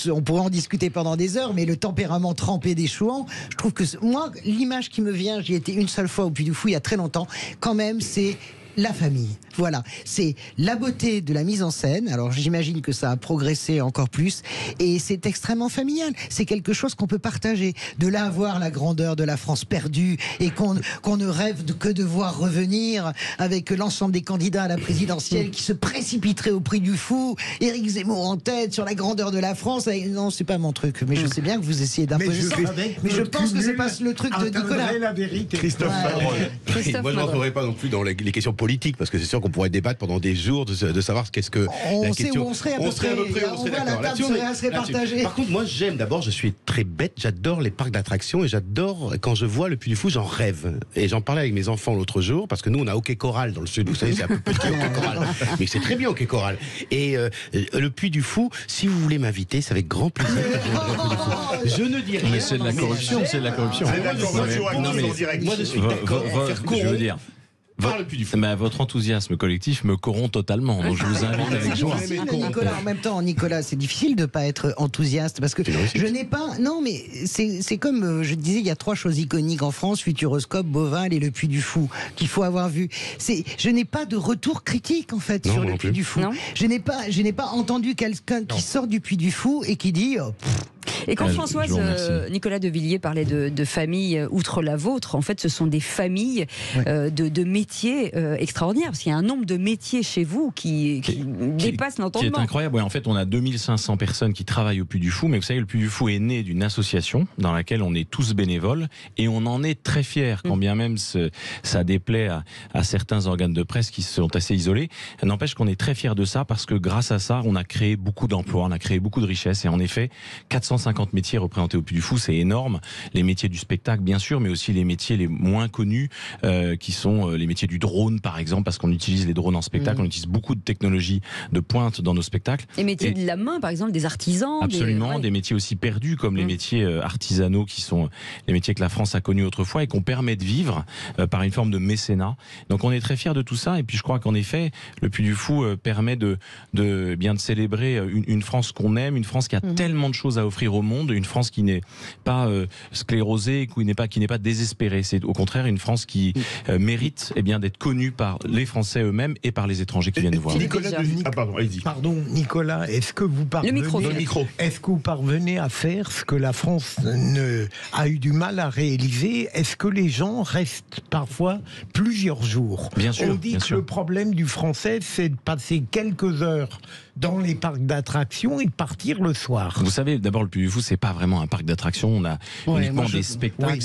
on pourrait en discuter pendant des heures, mais le tempérament trempé des chouans, je trouve que moi, l'image qui me vient, j'y étais une seule fois au Puy du Fou il y a très longtemps, quand même, c'est la famille. Voilà, c'est la beauté de la mise en scène. Alors j'imagine que ça a progressé encore plus et c'est extrêmement familial. C'est quelque chose qu'on peut partager. De là à voir la grandeur de la France perdue et qu'on ne rêve que de voir revenir avec l'ensemble des candidats à la présidentielle qui se précipiteraient au Puy du Fou, Éric Zemmour en tête sur la grandeur de la France. Non, c'est pas mon truc. Mais je sais bien que vous essayez d'imposer ça. Mais je pense que c'est pas le truc de Nicolas. La vérité. Christophe Moi, je ne rentrerai pas non plus dans les questions politiques parce que c'est sûr qu'on pourrait débattre pendant des jours de savoir qu'est-ce que on sait où on serait à peu près. On voit la table serait partagée. Par contre, moi j'aime, d'abord je suis très bête, j'adore les parcs d'attractions et j'adore quand je vois le Puy du Fou, j'en rêve. Et j'en parlais avec mes enfants l'autre jour parce que nous on a Hockey Choral dans le sud, vous savez c'est un peu petit Hockey Choral, mais c'est très bien Hockey Choral. Et le Puy du Fou, si vous voulez m'inviter, c'est avec grand plaisir que je viendrai au Puy du Fou. Je ne dis rien. Mais c'est de la corruption, c'est de la corruption. Moi je suis d'accord. Je veux dire. Mais votre enthousiasme collectif me corrompt totalement, donc je vous invite avec joie. Nicolas, en même temps, Nicolas, c'est difficile de ne pas être enthousiaste parce que je n'ai pas. Non, mais c'est comme je disais, il y a 3 choses iconiques en France: Futuroscope, Beauval et le Puy du Fou qu'il faut avoir vu. Je n'ai pas de retour critique en fait sur le Puy du Fou. Je n'ai pas entendu quelqu'un qui sort du Puy du Fou et qui dit. Et quand Françoise Nicolas de Villiers parlait de familles outre la vôtre, en fait, ce sont des familles de métiers extraordinaires, parce qu'il y a un nombre de métiers chez vous qui dépasse l'entendement. Qui est incroyable. En fait, on a 2500 personnes qui travaillent au Puy du Fou, mais vous savez, le Puy du Fou est né d'une association dans laquelle on est tous bénévoles, et on en est très fiers, quand bien même ça déplaît à certains organes de presse qui sont assez isolés. N'empêche qu'on est très fiers de ça, parce que grâce à ça, on a créé beaucoup d'emplois, on a créé beaucoup de richesses, et en effet, 450 métiers représentés au Puy du Fou, c'est énorme. Les métiers du spectacle, bien sûr, mais aussi les métiers les moins connus, qui sont les métiers du drone, par exemple, parce qu'on utilise les drones en spectacle, on utilise beaucoup de technologies de pointe dans nos spectacles. Les métiers de la main, par exemple, des artisans. Absolument, des métiers aussi perdus, comme les métiers artisanaux, qui sont les métiers que la France a connus autrefois et qu'on permet de vivre par une forme de mécénat. Donc on est très fiers de tout ça, et puis je crois qu'en effet, le Puy du Fou permet de célébrer une France qu'on aime, une France qui a tellement de choses à offrir au monde, une France qui n'est pas sclérosée, qui n'est pas désespérée. C'est au contraire une France qui mérite d'être connue par les Français eux-mêmes et par les étrangers qui viennent nous voir. Pardon, Nicolas, est-ce que vous parvenez à faire ce que la France a eu du mal à réaliser? Est-ce que les gens restent parfois plusieurs jours? Bien sûr. On dit que le problème du Français, c'est de passer quelques heures dans les parcs d'attractions et de partir le soir. Vous savez, d'abord, le Puy du Fou, c'est pas vraiment un parc d'attractions. On a uniquement des spectacles.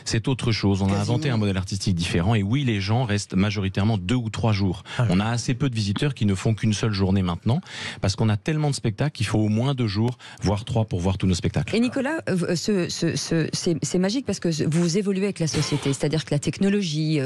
C'est autre chose. On a inventé un modèle artistique différent. Et oui, les gens restent majoritairement 2 ou 3 jours. On a assez peu de visiteurs qui ne font qu'une seule journée maintenant, parce qu'on a tellement de spectacles qu'il faut au moins 2 jours, voire 3 pour voir tous nos spectacles. Et Nicolas, c'est magique parce que vous évoluez avec la société. C'est-à-dire que la technologie,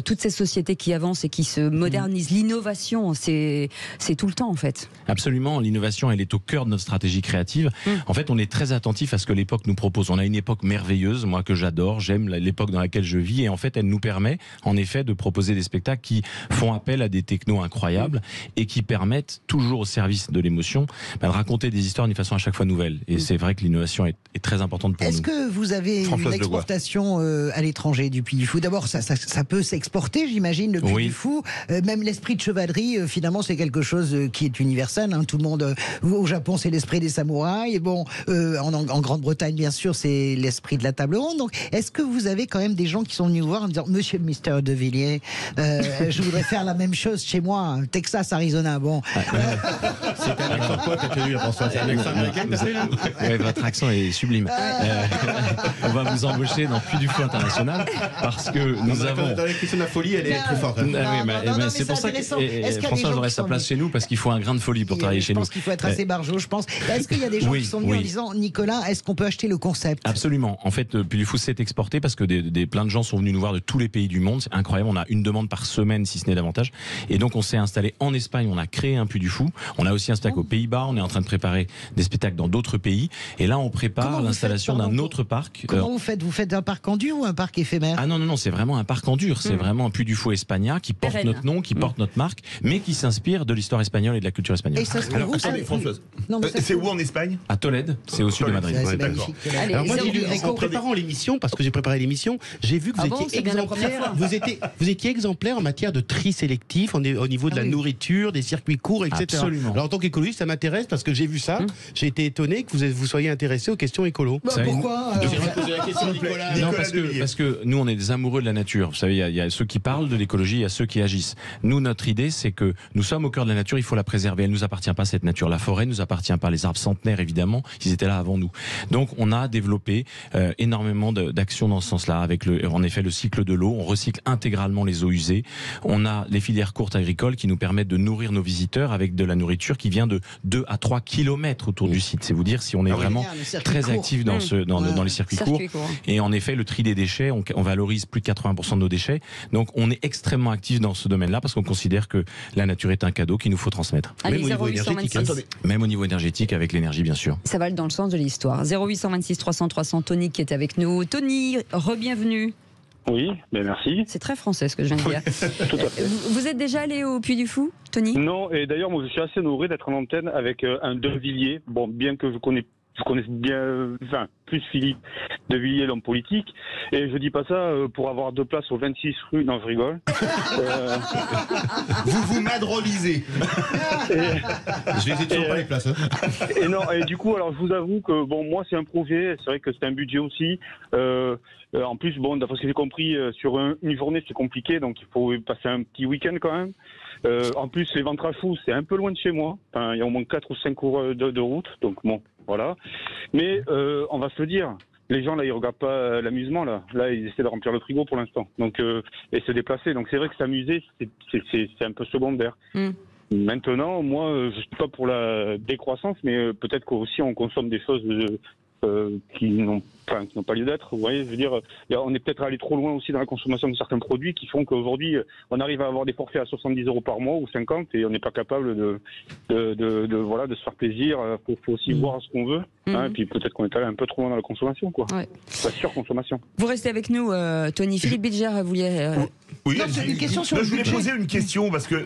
toutes ces sociétés qui avancent et qui se modernisent, l'innovation, c'est tout le temps en fait. Absolument, l'innovation, elle est au cœur de notre stratégie créative. En fait, on est très attentif à ce que l'époque nous propose. On a une époque merveilleuse, moi que j'adore, j'aime l'époque dans laquelle je vis, et en fait, elle nous permet, en effet, de proposer des spectacles qui font appel à des technos incroyables et qui permettent, toujours au service de l'émotion, de raconter des histoires d'une façon à chaque fois nouvelle. Et c'est vrai que l'innovation est très importante pour nous. Est-ce que vous avez une exportation à l'étranger du Puy du Fou? D'abord, ça peut s'exporter, j'imagine, le Puy du Fou. Même l'esprit de chevalerie, finalement, c'est quelque chose qui est universel. Tout le monde, au Japon, c'est l'esprit des samouraïs. Bon, en Grande-Bretagne, bien sûr, c'est l'esprit de la table ronde. Donc, est-ce que vous avez quand même des gens qui sont venus vous voir en disant, Monsieur Mister de Villiers, je voudrais faire la même chose chez moi, Texas, Arizona. Bon. C'est un accent quoi que tu as eu, François? C'est un accent américain que tu as eu là? Ouais, votre accent est sublime. On va vous embaucher dans Puy du Fou International parce que nous avons. Dans la question de la folie, elle est très forte. C'est pour ça que François aurait sa place chez nous, parce qu'il faut un grain de folie pour travailler chez nous. Je pense qu'il faut être assez barjot, je pense. Est-ce qu'il y a des gens qui sont venus en disant, Nicolas, est-ce qu'on peut acheter le concept? Absolument. En fait, Puy du Fou s'est exporté parce que plein de gens sont venus nous voir de tous les pays du monde. C'est incroyable. On a une demande par semaine, si ce n'est davantage. Et donc, on s'est installé en Espagne. On a créé un Puy du Fou. On a aussi un spectacle aux Pays-Bas. On est en train de préparer des spectacles dans d'autres pays. Et là, on prépare l'installation d'un autre parc. Comment vous faites? Vous faites un parc en dur ou un parc éphémère? Ah non, c'est vraiment un parc en dur. C'est vraiment un Puy du Fou Espagna qui porte notre nom, qui porte notre marque, mais qui s'inspire de l'histoire espagnole et de la culture espagnole. Et ça se trouve Françoise. C'est où en Espagne? À Tolède, c'est au sud de Madrid. D'accord. Alors moi, en préparant l'émission, parce que j'ai préparé l'émission, j'ai vu que vous étiez exemplaire en matière de tri sélectif, au niveau de la nourriture, des circuits courts, etc. Absolument. Alors en tant qu'écologiste, ça m'intéresse parce que j'ai vu ça. J'ai été étonné que vous soyez intéressé aux questions écolo. Pourquoi poser la question, Nicolas. Non, parce que nous, on est des amoureux de la nature. Vous savez, il y a ceux qui parlent de l'écologie, il y a ceux qui agissent. Nous, notre idée, c'est que nous sommes au cœur de la nature, il faut la préserver. Elle ne nous appartient pas, cette nature. La forêt ne nous appartient pas. Les arbres centenaires, évidemment, ils étaient là avant nous. Donc, on a développé énormément d'actions dans ce sens-là, avec en effet le cycle de l'eau. On recycle intégralement les eaux usées. On a les filières courtes agricoles qui nous permettent de nourrir nos visiteurs avec de la nourriture qui vient de 2 à 3 kilomètres autour du site. C'est vous dire si on est vraiment très actif dans les circuits courts. Et en effet, le tri des déchets, on valorise plus de 80% de nos déchets. Donc, on est extrêmement actif dans ce domaine-là parce qu'on considère que la nature est un cadeau qu'il nous faut transmettre. Allez, même au niveau énergétique. Même au niveau énergétique, avec l'énergie, bien sûr. Ça va dans le sens de l'histoire. 0826 300 300, Tony qui est avec nous. Tony, re-bienvenue. Oui, merci. C'est très français ce que je viens de dire. Tout à fait. Vous êtes déjà allé au Puy du Fou, Tony? Non, et d'ailleurs, moi je suis assez honoré d'être en antenne avec un De Villiers. Bon, bien que je connais je connais bien, enfin, plus Philippe de Villiers, l'homme politique. Et je dis pas ça pour avoir 2 places au 26 rue. Non, je rigole. Vous vous madrolisez. Je les ai toujours pas les places. Hein. Et non, et du coup, alors je vous avoue que bon, moi c'est un projet. C'est vrai que c'est un budget aussi. En plus, bon, d'après ce que j'ai compris, sur une journée c'est compliqué, donc il faut passer un petit week-end quand même. En plus, les Ventrafous, c'est un peu loin de chez moi. Enfin, il y a au moins 4 ou 5 heures de route, donc bon, voilà. Mais on va se le dire, les gens là, ils regardent pas l'amusement là. Là, ils essaient de remplir le frigo pour l'instant, donc et se déplacer. Donc c'est vrai que s'amuser, c'est un peu secondaire. Maintenant, moi, je suis pas pour la décroissance, mais peut-être qu'aussi on consomme des choses qui n'ont pas lieu d'être. Vous voyez, je veux dire, on est peut-être allé trop loin aussi dans la consommation de certains produits qui font qu'aujourd'hui, on arrive à avoir des forfaits à 70 € par mois ou 50 et on n'est pas capable de se faire plaisir. Faut aussi voir ce qu'on veut. Hein, et puis peut-être qu'on est allé un peu trop loin dans la consommation, quoi. Ouais. La surconsommation. Vous restez avec nous, Tony. Philippe Bilger, vous vouliez... Oui, une question sur je voulais poser une question parce que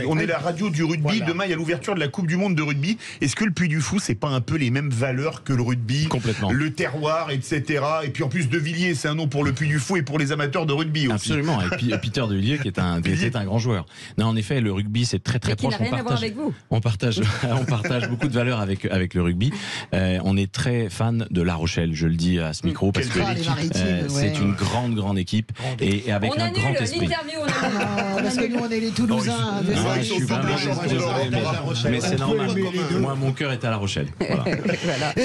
on est la radio du rugby. Voilà. Demain, il y a l'ouverture de la Coupe du Monde de rugby. Est-ce que le Puy du Fou, c'est pas un peu les mêmes valeurs que le rugby? Complètement. Le terroir, etc. Et puis en plus, De Villiers, c'est un nom pour le Puy du Fou et pour les amateurs de rugby aussi. Absolument. Et puis Peter De Villiers, qui est un grand joueur. Non, en effet, le rugby, c'est très proche. Qui n'a rien à voir avec vous. On partage beaucoup de valeurs avec le rugby. On est très fan de La Rochelle, je le dis à ce micro, parce que c'est une grande équipe et avec un grand esprit. Parce que nous on est les Toulousains. Je suis vraiment désolé, mais c'est normal. Moi, mon cœur est à La Rochelle. Voilà.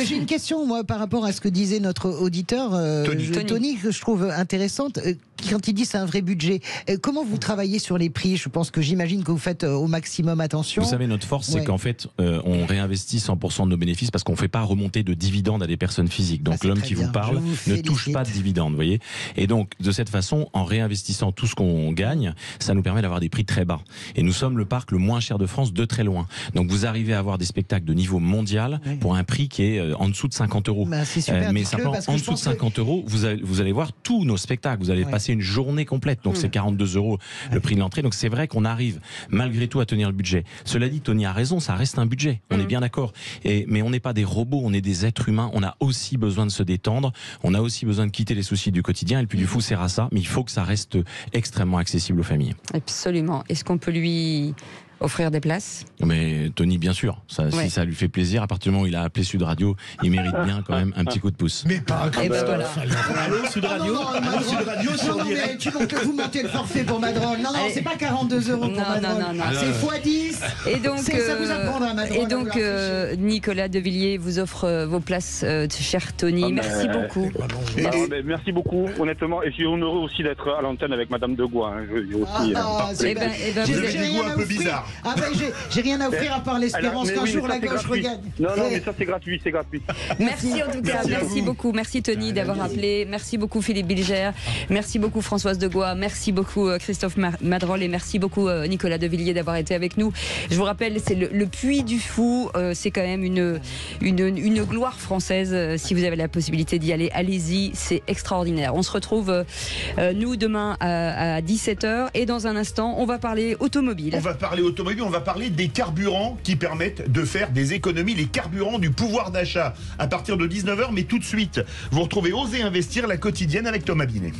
J'ai une question, moi, par rapport à ce que disait notre auditeur Tony, que je trouve intéressante. Quand il dit c'est un vrai budget, comment vous travaillez sur les prix? Je pense que j'imagine que vous faites au maximum attention. Vous savez, notre force, c'est qu'en fait, on réinvestit 100% de nos bénéfices parce qu'on ne fait pas remonter de dividendes à des personnes physiques. Donc l'homme qui vous parle ne touche pas de dividendes, vous voyez. Et donc, de cette façon, en réinvestissant tout ce qu'on gagne, ça nous permet d'avoir des prix très bas. Et nous sommes le parc le moins cher de France de très loin. Donc vous arrivez à avoir des spectacles de niveau mondial pour un prix qui est en dessous de 50 €. Mais simplement, en dessous de 50 €, vous allez voir tous nos spectacles. Vous allez passer une journée complète. Donc c'est 42 € le prix de l'entrée. Donc c'est vrai qu'on arrive malgré tout à tenir le budget. Cela dit, Tony a raison, ça reste un budget. On est bien d'accord. Mais on n'est pas des robots, on est des êtres humains. On a aussi besoin de se détendre. On a aussi besoin de quitter les soucis du quotidien. Et le Puy du Fou sert à ça. Mais il faut que ça reste extrêmement accessible aux familles. Absolument. Est-ce qu'on peut lui offrir des places? Mais Tony, bien sûr, si ça lui fait plaisir, à partir du moment où il a appelé Sud Radio, il mérite bien quand même un petit coup de pouce. Mais pas un Allô, Sud Radio? Sud Radio, mais tu montes que vous montez le forfait pour Madrol. Non, c'est pas 42 € pour Madrol. C'est x10. Et donc, ça vous apprendra, Madrol. Et donc, Nicolas De Villiers vous offre vos places, cher Tony. Merci beaucoup. Merci beaucoup, honnêtement. Et je suis honoré aussi d'être à l'antenne avec Madame de Gois. J'ai des goûts un peu bizarres. Ah ben j'ai rien à offrir à part l'espérance qu'un jour la gauche regagne. Non, mais ça c'est gratuit. Merci en tout cas, merci beaucoup. Merci Tony d'avoir appelé. Merci beaucoup Philippe Bilger. Merci beaucoup Françoise de Gois. Merci beaucoup Christophe Madrol et merci beaucoup Nicolas De Villiers d'avoir été avec nous. Je vous rappelle, c'est le Puy du Fou. C'est quand même une gloire française. Si vous avez la possibilité d'y aller, allez-y. C'est extraordinaire. On se retrouve nous demain à 17 h et dans un instant, on va parler automobile. On va parler des carburants qui permettent de faire des économies, les carburants du pouvoir d'achat à partir de 19 h. Mais tout de suite, vous retrouvez Osez Investir, la quotidienne avec Thomas Binet.